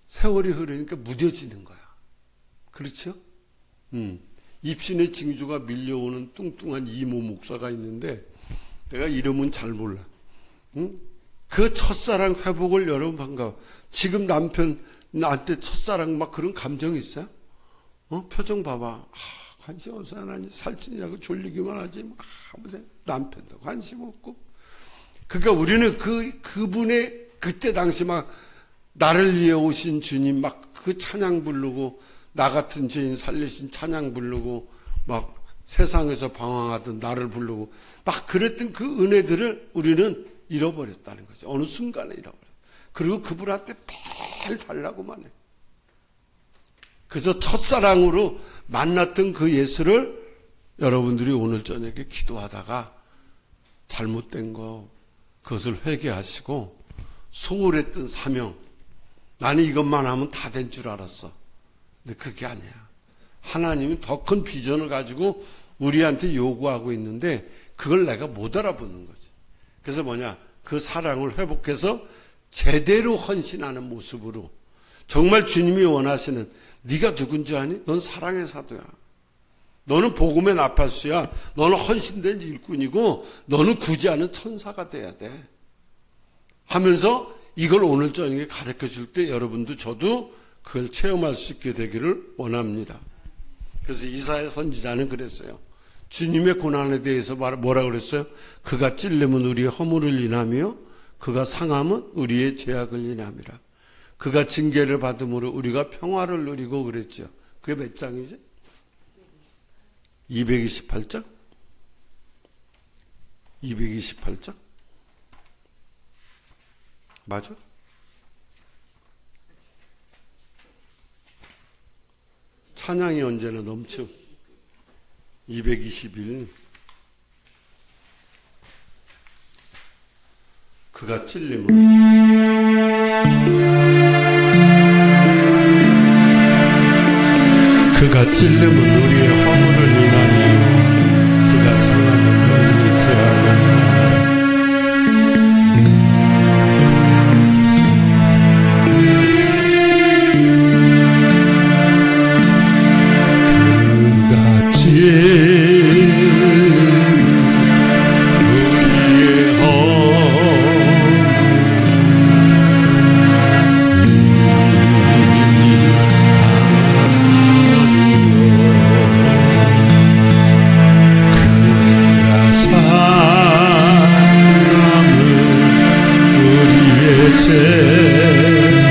세월이 흐르니까 무뎌지는 거야. 그렇죠? 입신의 징조가 밀려오는 뚱뚱한 이모 목사가 있는데 내가 이름은 잘 몰라. 그 첫사랑 회복을 여러분 반가워. 지금 남편 나한테 첫사랑 막 그런 감정이 있어요? 표정 봐봐. 관심 없어 하나님 살찐이라고 졸리기만 하지. 아무 생각. 남편도 관심 없고. 그러니까 우리는 그분의 그때 당시 막 나를 위해 오신 주님 막 그 찬양 부르고 나 같은 죄인 살리신 찬양 부르고 막 세상에서 방황하던 나를 부르고 막 그랬던 그 은혜들을 우리는 잃어버렸다는 거죠. 어느 순간에 잃어버렸어요. 그리고 그분한테 발 달라고만 해. 그래서 첫사랑으로 만났던 그 예수를 여러분들이 오늘 저녁에 기도하다가 잘못된 거 그것을 회개하시고 소홀했던 사명, 나는 이것만 하면 다 된 줄 알았어. 근데 그게 아니야. 하나님이 더 큰 비전을 가지고 우리한테 요구하고 있는데 그걸 내가 못 알아보는 거지. 그래서 뭐냐, 그 사랑을 회복해서 제대로 헌신하는 모습으로, 정말 주님이 원하시는, 네가 누군지 아니? 넌 사랑의 사도야. 너는 복음의 나팔수야. 너는 헌신된 일꾼이고 너는 구제하는 천사가 돼야 돼 하면서 이걸 오늘 저녁에 가르쳐 줄 때 여러분도 저도 그걸 체험할 수 있게 되기를 원합니다. 그래서 이사야 선지자는 그랬어요. 주님의 고난에 대해서 뭐라 그랬어요? 그가 찔림은 우리의 허물을 인하며 그가 상함은 우리의 죄악을 인함이라. 그가 징계를 받음으로 우리가 평화를 누리고 그랬죠. 그게 몇 장이지? 228장? 228장? 맞아? 찬양이 언제나 넘쳐. 221. 그가 찔림은 우리의 허물을 인하며 그가 상하면 우리의 죄악을 인하니라. 그가 찔림은 우리의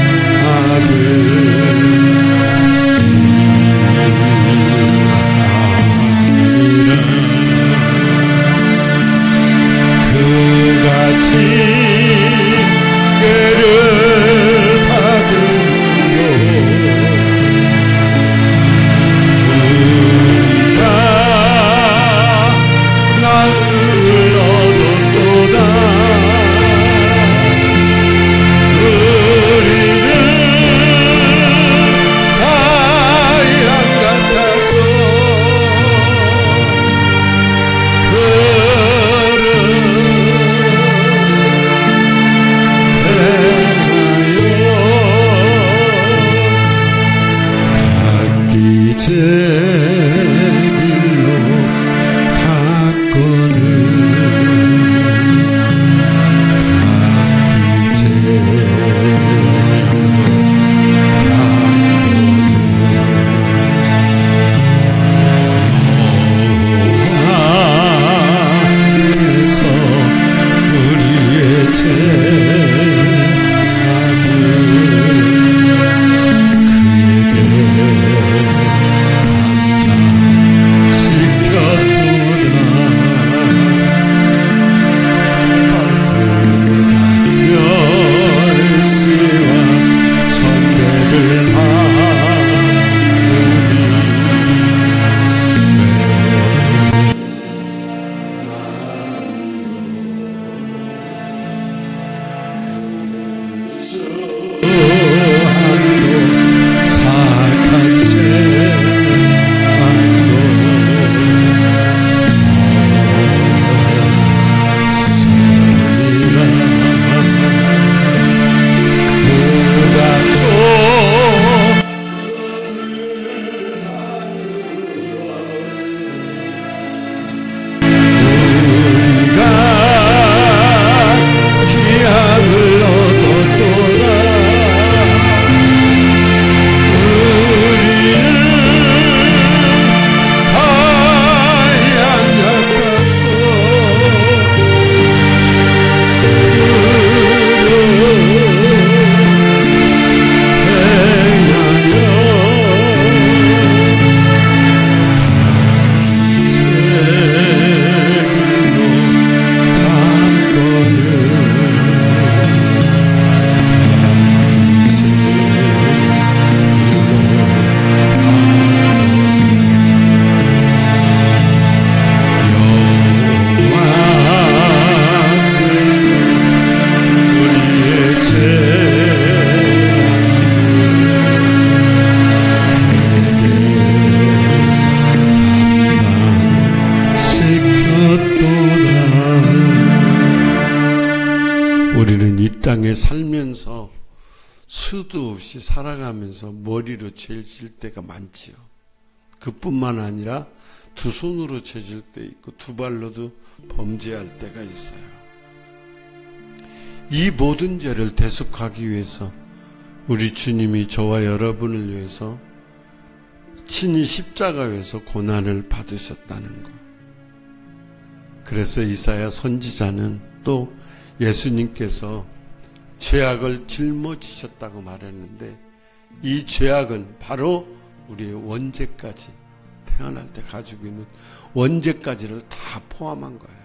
우리는 이 땅에 살면서 수도 없이 살아가면서 머리로 죄질 때가 많지요. 그뿐만 아니라 두 손으로 죄질 때 있고 두 발로도 범죄할 때가 있어요. 이 모든 죄를 대속하기 위해서 우리 주님이 저와 여러분을 위해서 친히 십자가에서 고난을 받으셨다는 것. 그래서 이사야 선지자는 또 예수님께서 죄악을 짊어지셨다고 말했는데, 이 죄악은 바로 우리의 원죄까지, 태어날 때 가지고 있는 원죄까지를 다 포함한 거예요.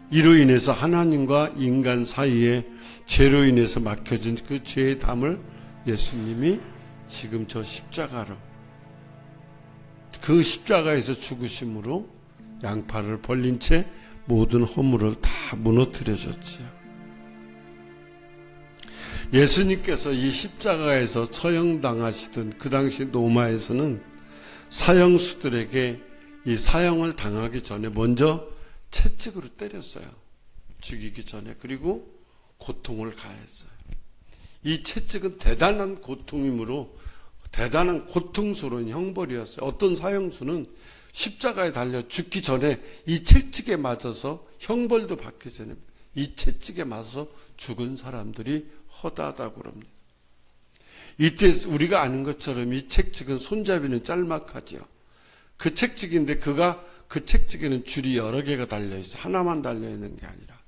이로 인해서 하나님과 인간 사이에 죄로 인해서 막혀진 그 죄의 담을 예수님이 지금 저 십자가로, 그 십자가에서 죽으심으로 양팔을 벌린 채 모든 허물을 다 무너뜨려줬지요. 예수님께서 이 십자가에서 처형당하시던 그 당시 로마에서는 사형수들에게 이 사형을 당하기 전에 먼저 채찍으로 때렸어요. 죽이기 전에. 그리고 고통을 가했어요. 이 채찍은 대단한 고통이므로 대단한 고통스러운 형벌이었어요. 어떤 사형수는 십자가에 달려 죽기 전에 이 채찍에 맞아서, 형벌도 받기 전에 이 채찍에 맞아서 죽은 사람들이 허다하다고 그럽니다. 이때 우리가 아는 것처럼 이 채찍은 손잡이는 짤막하죠. 그 채찍인데 그 채찍에는 줄이 여러 개가 달려있어요. 하나만 달려있는 게 아니라.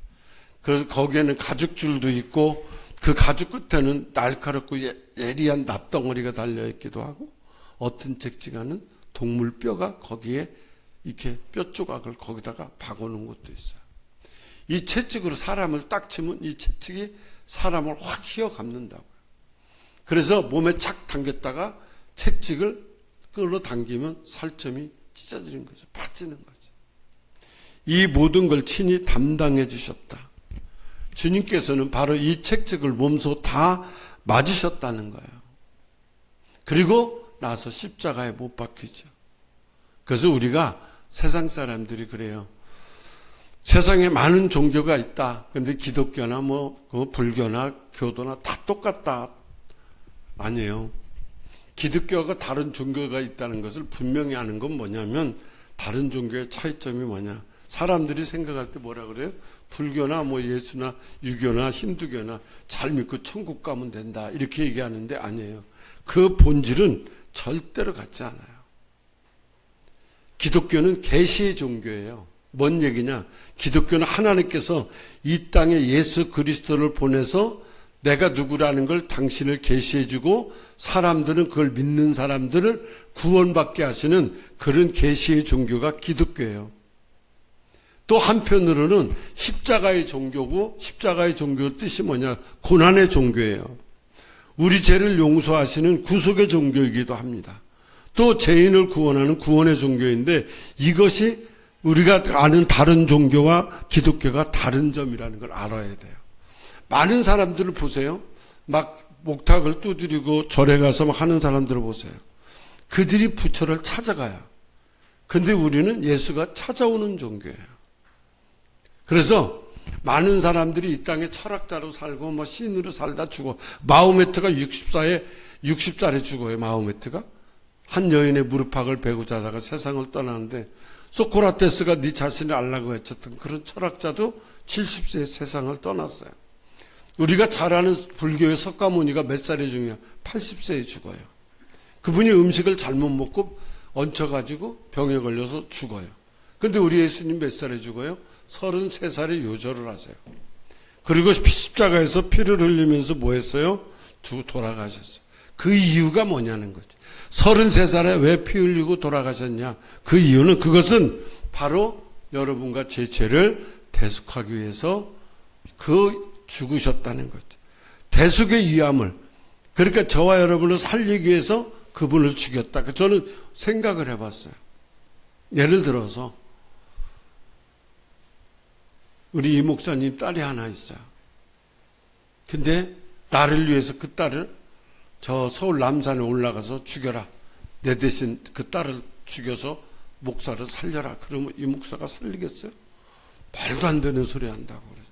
그래서 거기에는 가죽줄도 있고 그 가죽 끝에는 날카롭고 예리한 납덩어리가 달려있기도 하고, 어떤 채찍에는 동물 뼈가 거기에 이렇게 뼈 조각을 거기다가 박아놓은 것도 있어요. 이 채찍으로 사람을 딱 치면 이 채찍이 사람을 확 휘어감는다고요. 그래서 몸에 착 당겼다가 채찍을 끌어당기면 살점이 찢어지는 거죠. 빠지는 거죠. 이 모든 걸 친히 담당해 주셨다. 주님께서는 바로 이 채찍을 몸소 다 맞으셨다는 거예요. 그리고 나서 십자가에 못 박히죠. 그래서 우리가, 세상 사람들이 그래요. 세상에 많은 종교가 있다. 근데 기독교나 불교나 교도나 다 똑같다. 아니에요. 기독교가 다른 종교가 있다는 것을 분명히 아는 건 뭐냐면, 다른 종교의 차이점이 뭐냐. 사람들이 생각할 때 뭐라 그래요? 불교나 예수나 유교나 힌두교나 잘 믿고 천국 가면 된다. 이렇게 얘기하는데 아니에요. 그 본질은 절대로 같지 않아요. 기독교는 계시의 종교예요. 뭔 얘기냐? 기독교는 하나님께서 이 땅에 예수 그리스도를 보내서 내가 누구라는 걸 당신을 계시해주고 사람들은 그걸 믿는 사람들을 구원받게 하시는 그런 계시의 종교가 기독교예요. 또 한편으로는 십자가의 종교고, 십자가의 종교의 뜻이 뭐냐? 고난의 종교예요. 우리 죄를 용서하시는 구속의 종교이기도 합니다. 또 죄인을 구원하는 구원의 종교인데, 이것이 우리가 아는 다른 종교와 기독교가 다른 점이라는 걸 알아야 돼요. 많은 사람들을 보세요. 막 목탁을 두드리고 절에 가서 막 하는 사람들을 보세요. 그들이 부처를 찾아가요. 근데 우리는 예수가 찾아오는 종교예요. 그래서 많은 사람들이 이 땅에 철학자로 살고 신으로 살다 죽어. 마호메트가 60살에 죽어요. 마호메트가 한 여인의 무릎팍을 베고 자다가 세상을 떠나는데, 소크라테스가 네 자신을 알라고 외쳤던 그런 철학자도 70세에 세상을 떠났어요. 우리가 잘 아는 불교의 석가모니가 몇 살에 죽냐? 80세에 죽어요. 그분이 음식을 잘못 먹고 얹혀가지고 병에 걸려서 죽어요. 그런데 우리 예수님 몇 살에 죽어요? 33살에 요절을 하세요. 그리고 십자가에서 피를 흘리면서 뭐 했어요? 돌아가셨어요. 그 이유가 뭐냐는 거죠. 33살에 왜 피 흘리고 돌아가셨냐? 그 이유는, 그것은 바로 여러분과 제 죄를 대속하기 위해서 죽으셨다는 거죠. 대속의 위함을, 그러니까 저와 여러분을 살리기 위해서 그분을 죽였다. 저는 생각을 해봤어요. 예를 들어서 우리 이 목사님 딸이 하나 있어요. 근데 나를 위해서 그 딸을 저 서울 남산에 올라가서 죽여라. 내 대신 그 딸을 죽여서 목사를 살려라. 그러면 이 목사가 살리겠어요? 말도 안 되는 소리 한다고 그러죠.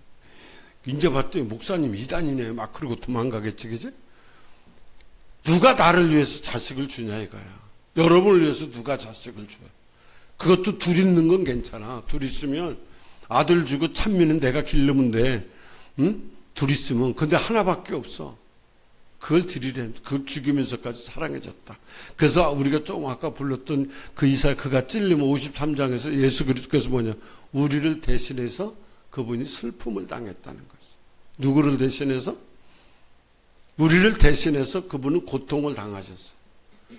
이제 봤더니 목사님 이단이네 막 그러고 도망가겠지, 그지? 누가 나를 위해서 자식을 주냐 이거야. 여러분을 위해서 누가 자식을 줘요? 그것도 둘 있는 건 괜찮아. 둘 있으면 아들 주고 찬미는 내가 기르면 돼. 응? 둘 있으면. 근데 하나밖에 없어. 그걸 드리래. 그걸 죽이면서까지 사랑해줬다. 그래서 우리가 조금 아까 불렀던 그 이사야, 그가 찔리면 53장에서 예수 그리스도께서 뭐냐, 우리를 대신해서 그분이 슬픔을 당했다는 거죠. 누구를 대신해서? 우리를 대신해서 그분은 고통을 당하셨어.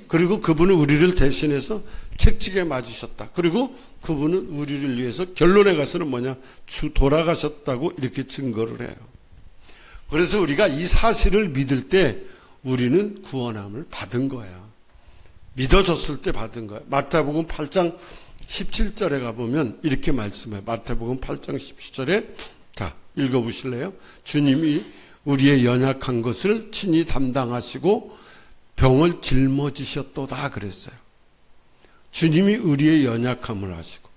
그리고 그분은 우리를 대신해서 책찍에 맞으셨다. 그리고 그분은 우리를 위해서 결론에 가서는 뭐냐, 돌아가셨다고 이렇게 증거를 해요. 그래서 우리가 이 사실을 믿을 때 우리는 구원함을 받은 거야. 믿어졌을 때 받은 거야. 마태복음 8장 17절에 가보면 이렇게 말씀해요. 마태복음 8장 17절에 자, 읽어보실래요? 주님이 우리의 연약한 것을 친히 담당하시고 병을 짊어지셨도다 그랬어요. 주님이 우리의 연약함을 하시고,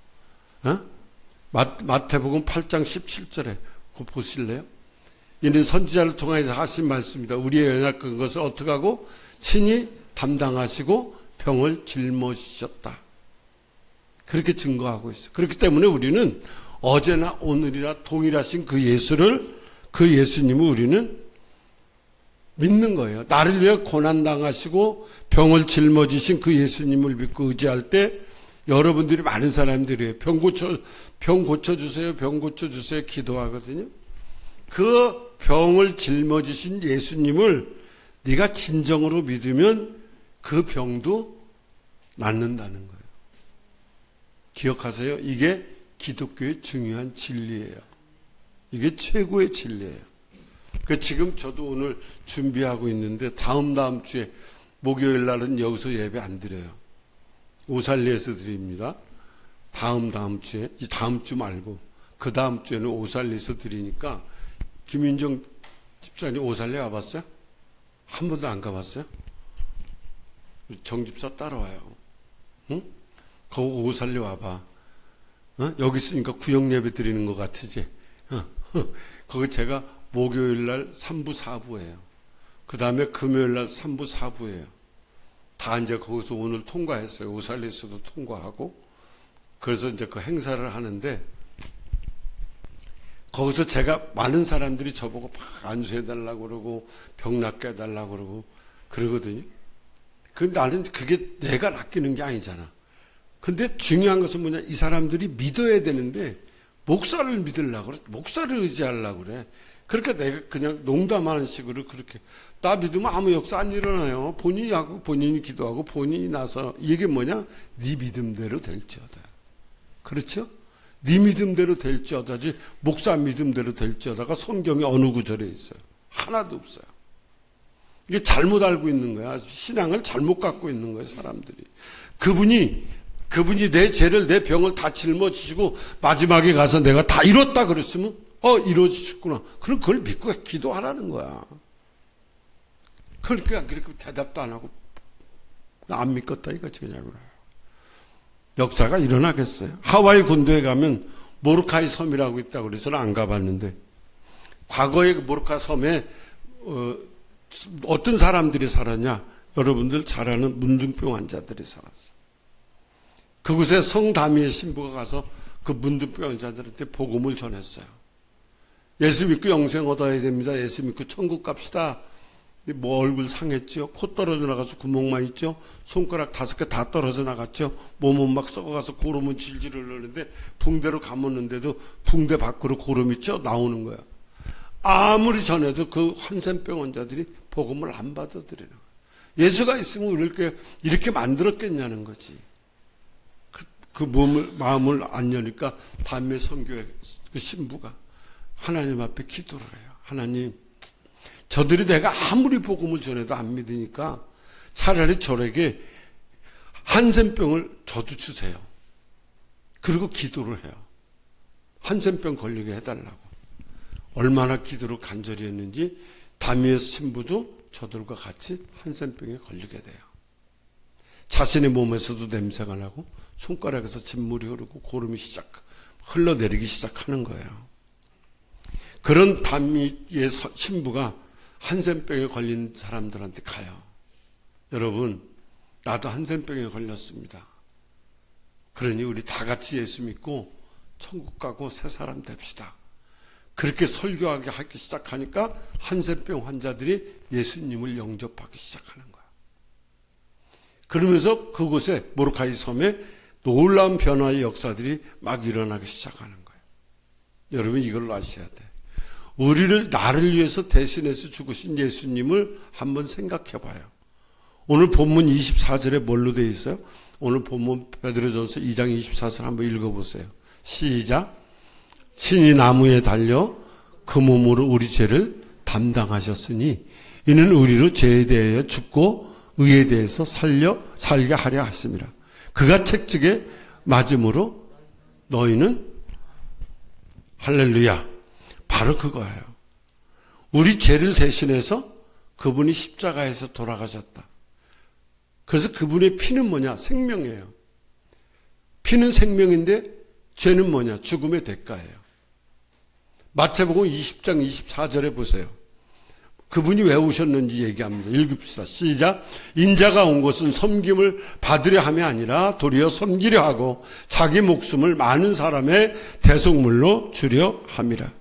마태복음 8장 17절에 그거 보실래요? 이는 선지자를 통해서 하신 말씀입니다. 우리의 연약한 것을 어떻게 하고 친히 담당하시고 병을 짊어지셨다. 그렇게 증거하고 있어요. 그렇기 때문에 우리는 어제나 오늘이나 동일하신 그 예수를, 그 예수님을 우리는 믿는 거예요. 나를 위해 고난당하시고 병을 짊어지신 그 예수님을 믿고 의지할 때 여러분들이 많은 사람들이 병 고쳐주세요, 병 고쳐주세요 기도하거든요. 그 병을 짊어지신 예수님을 네가 진정으로 믿으면 그 병도 낫는다는 거예요. 기억하세요. 이게 기독교의 중요한 진리예요. 이게 최고의 진리예요. 지금 저도 오늘 준비하고 있는데 다음 주에 목요일 날은 여기서 예배 안 드려요. 오살리에서 드립니다. 다음 주에, 이 다음 주 말고 그 다음 주에는 오살리에서 드리니까 김윤정 집사님 오살리 와봤어요? 한 번도 안 가봤어요? 정 집사 따라와요. 응? 거기 오살리 와봐. 여기 있으니까 구역 예배 드리는 것 같으지? 거기 제가 목요일 날 3부 4부예요. 그 다음에 금요일 날 3부 4부예요. 다 이제 거기서 오늘 통과했어요. 오살리에서도 통과하고. 그래서 이제 그 행사를 하는데 거기서 제가 많은 사람들이 저보고 막 안수해달라고 그러고 병 낫게 해달라고 그러고 그러거든요. 근데 나는 그게 내가 낚이는 게 아니잖아. 근데 중요한 것은 뭐냐, 이 사람들이 믿어야 되는데 목사를 믿으려고 그래. 목사를 의지하려고 그래. 그러니까 내가 그냥 농담하는 식으로 그렇게 나 믿으면 아무 역사 안 일어나요. 본인이 하고 본인이 기도하고 본인이 나서. 이게 뭐냐, 네 믿음대로 될지어다. 그렇죠? 네 믿음대로 될지어다지 목사 믿음대로 될지어다가 성경에 어느 구절에 있어요? 하나도 없어요. 이게 잘못 알고 있는 거야. 신앙을 잘못 갖고 있는 거예요, 사람들이. 그분이 내 죄를, 내 병을 다 짊어지시고 마지막에 가서 내가 다 이뤘다 그랬으면 이루어지셨구나. 그럼 그걸 믿고 기도하라는 거야. 그러니까 그렇게 대답도 안 하고 안 믿겠다 이거지 그냥. 역사가 일어나겠어요. 하와이 군도에 가면 모르카이 섬이라고 있다고 그래서 저는 안 가봤는데 과거에 그 모르카 섬에 어떤 사람들이 살았냐? 여러분들 잘 아는 문둥병 환자들이 살았어. 그곳에 성다미의 신부가 가서 그 문둥병 환자들한테 복음을 전했어요. 예수 믿고 영생 얻어야 됩니다. 예수 믿고 천국 갑시다. 뭐 얼굴 상했죠. 코 떨어져 나가서 구멍만 있죠. 손가락 5개 다 떨어져 나갔죠. 몸은 막 썩어가서 고름은 질질 흘렀는데 붕대로 감았는데도 붕대 밖으로 고름이 나오는 거야. 아무리 전해도 그 한센병 환자들이 복음을 안 받아들여요. 예수가 있으면 우리를 이렇게 만들었겠냐는 거지. 그 마음을 안 여니까 담의 선교회 그 신부가 하나님 앞에 기도를 해요. 하나님, 저들이 내가 아무리 복음을 전해도 안 믿으니까 차라리 저에게 한센병을 저도 주세요. 그리고 기도를 해요. 한센병 걸리게 해달라고. 얼마나 기도를 간절히 했는지 다미의 신부도 저들과 같이 한센병에 걸리게 돼요. 자신의 몸에서도 냄새가 나고 손가락에서 진물이 흐르고 고름이 흘러내리기 시작하는 거예요. 그런 담미의 신부가 한센병에 걸린 사람들한테 가요. 여러분, 나도 한센병에 걸렸습니다. 그러니 우리 다 같이 예수 믿고 천국 가고 새 사람 됩시다. 그렇게 설교하기 하기 시작하니까 한센병 환자들이 예수님을 영접하기 시작하는 거야. 그러면서 그곳에 모르카이 섬에 놀라운 변화의 역사들이 막 일어나기 시작하는 거예요. 여러분, 이걸 아셔야 돼. 나를 위해서 대신해서 죽으신 예수님을 한번 생각해 봐요. 오늘 본문 24절에 뭘로 되어 있어요? 오늘 본문 베드로전서 2장 24절 한번 읽어보세요. 시작. 친히 나무에 달려 그 몸으로 우리 죄를 담당하셨으니 이는 우리로 죄에 대하여 죽고 의에 대해서 살게 하려 하심이라. 그가 책찍에 맞음으로 너희는 할렐루야. 바로 그거예요. 우리 죄를 대신해서 그분이 십자가에서 돌아가셨다. 그래서 그분의 피는 뭐냐? 생명이에요. 피는 생명인데 죄는 뭐냐? 죽음의 대가예요. 마태복음 20장 24절에 보세요. 그분이 왜 오셨는지 얘기합니다. 읽읍시다. 시작. 인자가 온 것은 섬김을 받으려 함이 아니라 도리어 섬기려 하고 자기 목숨을 많은 사람의 대속물로 주려 함이라.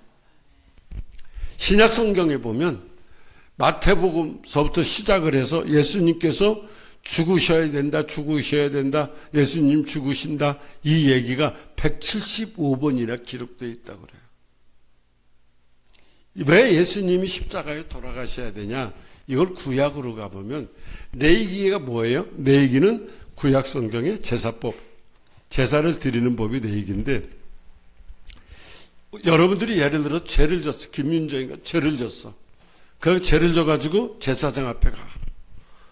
신약 성경에 보면 마태복음서부터 시작을 해서 예수님께서 죽으셔야 된다, 예수님 죽으신다, 이 얘기가 175번이나 기록되어 있다고 그래요. 왜 예수님이 십자가에 돌아가셔야 되냐? 이걸 구약으로 가보면 레위기가 뭐예요? 레위기는 구약 성경의 제사법, 제사를 드리는 법이 레위기인데, 여러분들이 예를 들어 죄를 졌어. 김윤정이가 죄를 졌어. 그 죄를 져가지고 제사장 앞에 가.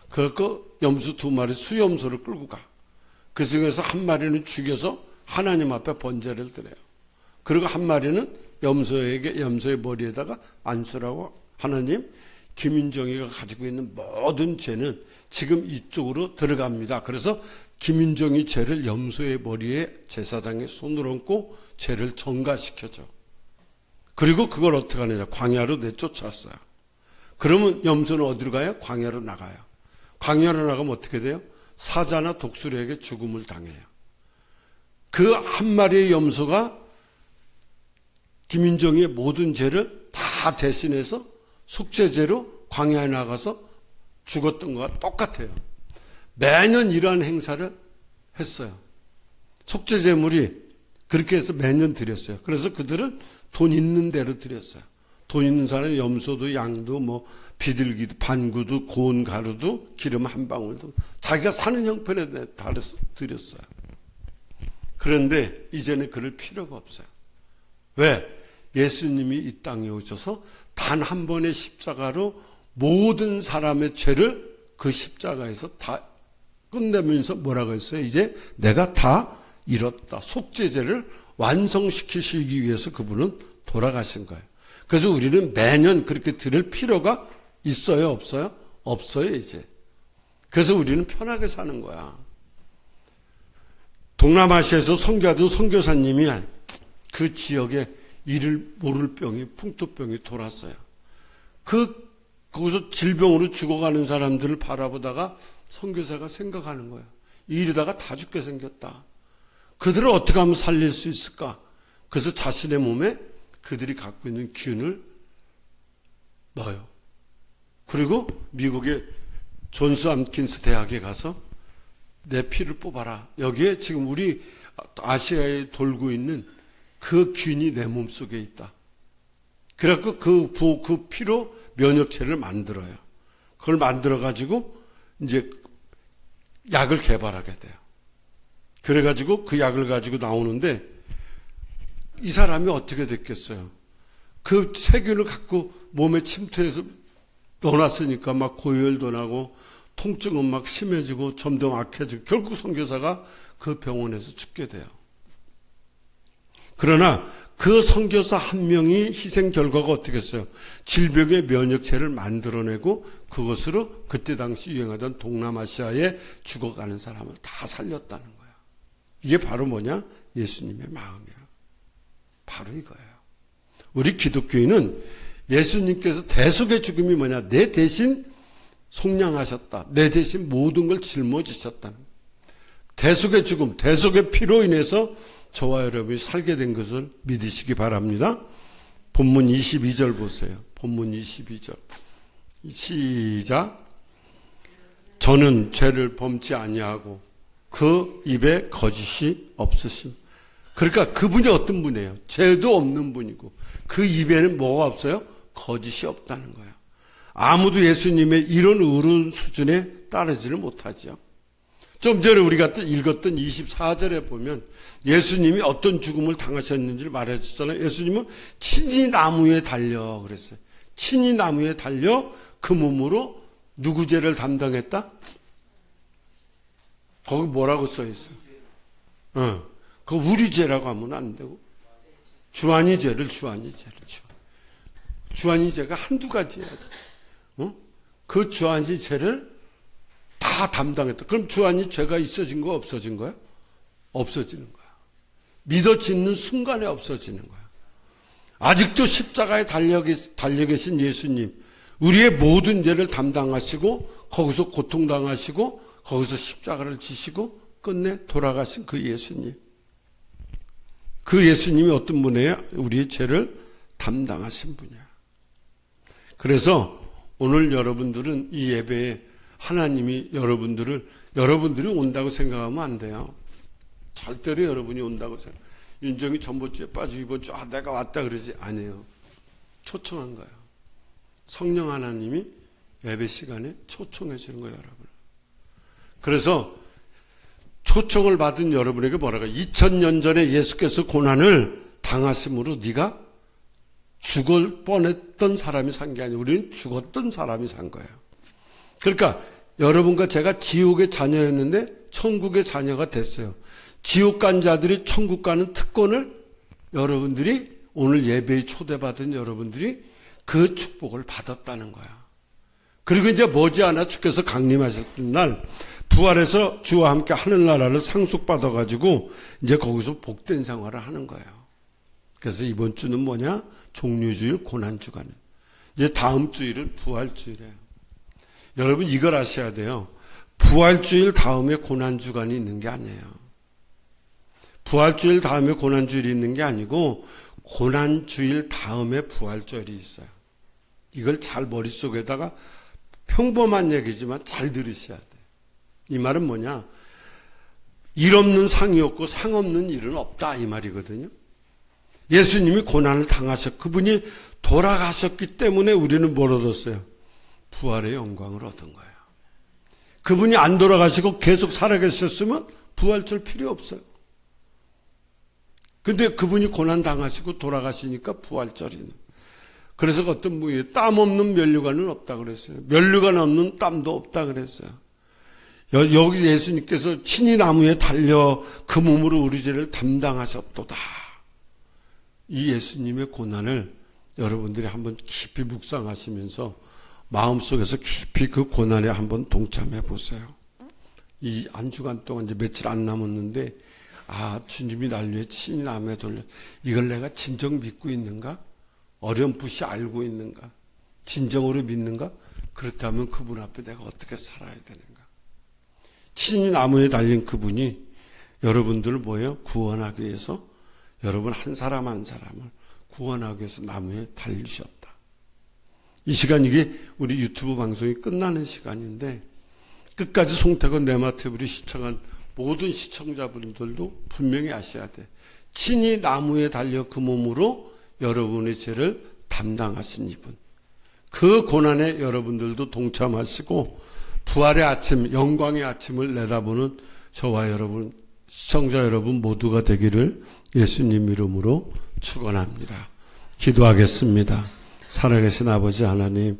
그래서 염소 2마리 수염소를 끌고 가. 그 중에서 한 마리는 죽여서 하나님 앞에 번제를 드려요. 그리고 한 마리는 염소의 머리에다가 안수라고, 하나님, 김윤정이가 가지고 있는 모든 죄는 지금 이쪽으로 들어갑니다. 그래서 김윤정이 죄를 염소의 머리에 제사장의 손을 얹고 죄를 전가시켜줘. 그리고 그걸 어떻게 하느냐? 광야로 내쫓았어요. 그러면 염소는 어디로 가요? 광야로 나가요. 광야로 나가면 어떻게 돼요? 사자나 독수리에게 죽음을 당해요. 그 한 마리의 염소가 김윤정의 모든 죄를 다 대신해서 속죄제로 광야에 나가서 죽었던 것과 똑같아요. 매년 이러한 행사를 했어요. 속죄제물이 그렇게 해서 매년 드렸어요. 그래서 그들은 돈 있는 대로 드렸어요. 돈 있는 사람은 염소도 양도 뭐 비둘기도 반구도 고운 가루도 기름 한 방울도 자기가 사는 형편에 다 드렸어요. 그런데 이제는 그럴 필요가 없어요. 왜? 예수님이 이 땅에 오셔서 단 한 번의 십자가로 모든 사람의 죄를 그 십자가에서 다 끝내면서 뭐라고 했어요? 이제 내가 다 이뤘다. 속죄제를 완성시키시기 위해서 그분은 돌아가신 거예요. 그래서 우리는 매년 그렇게 드릴 필요가 있어요? 없어요? 없어요, 이제. 그래서 우리는 편하게 사는 거야. 동남아시아에서 선교하던 선교사님이 그 지역에 이를 모를 병이, 풍토병이 돌았어요. 거기서 질병으로 죽어가는 사람들을 바라보다가 선교사가 생각하는 거예요. 이러다가 다 죽게 생겼다. 그들을 어떻게 하면 살릴 수 있을까? 그래서 자신의 몸에 그들이 갖고 있는 균을 넣어요. 그리고 미국의 존스 앰킨스 대학에 가서 내 피를 뽑아라. 여기에 지금 우리 아시아에 돌고 있는 그 균이 내 몸속에 있다. 그래갖고 그 피로 면역체를 만들어요. 그걸 만들어가지고 이제 약을 개발하게 돼요. 그래가지고 그 약을 가지고 나오는데 이 사람이 어떻게 됐겠어요? 그 세균을 갖고 몸에 침투해서 넣어놨으니까 막 고열도 나고 통증은 막 심해지고 점점 악해지고 결국 선교사가 그 병원에서 죽게 돼요. 그러나 그 선교사 한 명이 희생 결과가 어떻게 했어요? 질병의 면역체를 만들어내고 그것으로 그때 당시 유행하던 동남아시아에 죽어가는 사람을 다 살렸다는 거야. 이게 바로 뭐냐? 예수님의 마음이야. 바로 이거예요. 우리 기독교인은 예수님께서 대속의 죽음이 뭐냐? 내 대신 속량하셨다. 내 대신 모든 걸 짊어지셨다. 대속의 죽음, 대속의 피로 인해서 저와 여러분이 살게 된 것을 믿으시기 바랍니다. 본문 22절 보세요. 본문 22절. 시작. 저는 죄를 범치 아니하고 그 입에 거짓이 없으심. 그러니까 그분이 어떤 분이에요? 죄도 없는 분이고 그 입에는 뭐가 없어요? 거짓이 없다는 거예요. 아무도 예수님의 이런 의로운 수준에 따르지를 못하죠. 좀 전에 우리가 읽었던 24절에 보면 예수님이 어떤 죽음을 당하셨는지를 말해줬잖아요. 예수님은 친히 나무에 달려 그랬어요. 친히 나무에 달려 그 몸으로 누구 죄를 담당했다? 거기 뭐라고 써있어요? 그 우리 죄라고 하면 안 되고 주한이 죄를 주한이 죄가 한두 가지야지. 그 주한이 죄를 다 담당했다. 그럼 주한이 죄가 있어진 거 없어진 거야? 없어지는 거야. 믿어 짓는 순간에 없어지는 거야. 아직도 십자가에 달려 계신 예수님, 우리의 모든 죄를 담당하시고 거기서 고통당하시고 거기서 십자가를 지시고 끝내 돌아가신 그 예수님. 그 예수님이 어떤 분이에요? 우리의 죄를 담당하신 분이야. 그래서 오늘 여러분들은 이 예배에 하나님이 여러분들이 온다고 생각하면 안 돼요. 절대로 여러분이 온다고 생각. 윤정이 전번주에 빠지고 이번 주 내가 왔다 그러지 아니에요. 초청한 거예요. 성령 하나님이 예배 시간에 초청해 주는 거예요, 여러분. 그래서 초청을 받은 여러분에게 뭐라고 2000년 전에 예수께서 고난을 당하심으로 네가 죽을 뻔했던 사람이 산 게 아니고 우리는 죽었던 사람이 산 거예요. 그러니까 여러분과 제가 지옥의 자녀였는데 천국의 자녀가 됐어요. 지옥 간 자들이 천국 가는 특권을 여러분들이 오늘 예배에 초대받은 여러분들이 그 축복을 받았다는 거야. 그리고 이제 머지않아 주께서 강림하셨던 날 부활해서 주와 함께 하늘나라를 상속받아가지고 이제 거기서 복된 생활을 하는 거예요. 그래서 이번 주는 뭐냐? 종료주일 고난주간은. 이제 다음 주일은 부활주일이에요. 여러분 이걸 아셔야 돼요. 부활주일 다음에 고난주간이 있는 게 아니에요. 부활주일 다음에 고난주일이 있는 게 아니고 고난주일 다음에 부활절이 있어요. 이걸 잘 머릿속에다가 평범한 얘기지만 잘 들으셔야 돼요. 이 말은 뭐냐? 일 없는 상이 없고 상 없는 일은 없다 이 말이거든요. 예수님이 고난을 그분이 돌아가셨기 때문에 우리는 뭘 얻었어요? 부활의 영광을 얻은 거예요. 그분이 안 돌아가시고 계속 살아계셨으면 부활절 필요 없어요. 근데 그분이 고난 당하시고 돌아가시니까 부활절이네. 그래서 어떤 분이 땀 없는 면류관은 없다 그랬어요. 면류관 없는 땀도 없다 그랬어요. 여기 예수님께서 친히 나무에 달려 그 몸으로 우리 죄를 담당하셨도다. 이 예수님의 고난을 여러분들이 한번 깊이 묵상하시면서 마음속에서 깊이 그 고난에 한번 동참해 보세요. 이 한 주간 동안 이제 며칠 안 남았는데 주님이 날 위해 친히 나무에 돌려 이걸 내가 진정 믿고 있는가? 어렴풋이 알고 있는가? 진정으로 믿는가? 그렇다면 그분 앞에 내가 어떻게 살아야 되는가? 친히 나무에 달린 그분이 여러분들을 구원하기 위해서 여러분 한 사람 한 사람을 구원하기 위해서 나무에 달리셨다. 이 시간 이게 우리 유튜브 방송이 끝나는 시간인데 끝까지 송태곤 네마테브리 시청한 모든 시청자분들도 분명히 아셔야 돼. 친히 나무에 달려 그 몸으로 여러분의 죄를 담당하신 이분. 그 고난에 여러분들도 동참하시고 부활의 아침, 영광의 아침을 내다보는 저와 여러분, 시청자 여러분 모두가 되기를 예수님 이름으로 축원합니다. 기도하겠습니다. 살아계신 아버지 하나님,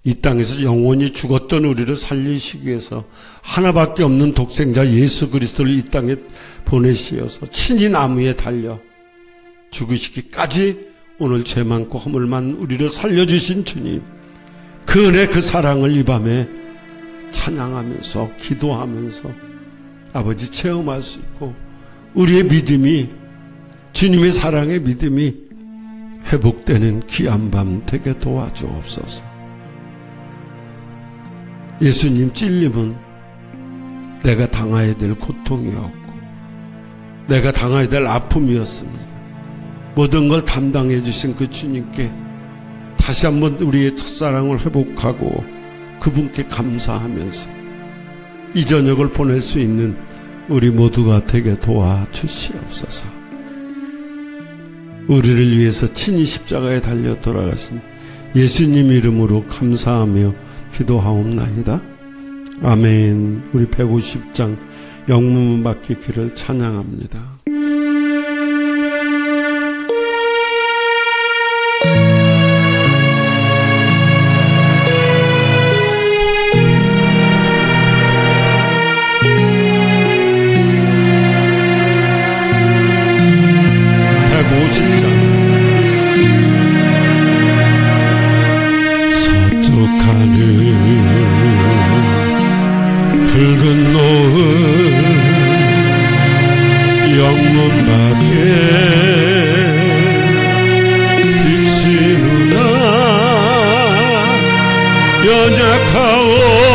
이 땅에서 영원히 죽었던 우리를 살리시기 위해서 하나밖에 없는 독생자 예수 그리스도를 이 땅에 보내시어서 친히 나무에 달려 죽으시기까지 오늘 죄 많고 허물 많은 우리를 살려주신 주님, 그 은혜 그 사랑을 이 밤에 찬양하면서 기도하면서 아버지 체험할 수 있고 우리의 믿음이 주님의 사랑의 믿음이 회복되는 귀한 밤 되게 도와주옵소서. 예수님 찔림은 내가 당해야 될 고통이었고 내가 당해야 될 아픔이었습니다. 모든 걸 담당해 주신 그 주님께 다시 한번 우리의 첫사랑을 회복하고 그분께 감사하면서 이 저녁을 보낼 수 있는 우리 모두가 되게 도와주시옵소서. 우리를 위해서 친히 십자가에 달려 돌아가신 예수님 이름으로 감사하며 기도하옵나이다. 아멘. 우리 150장 영문 받기 길을 찬양합니다. 붉은 노을 영문 밖에 비치누나 연약하오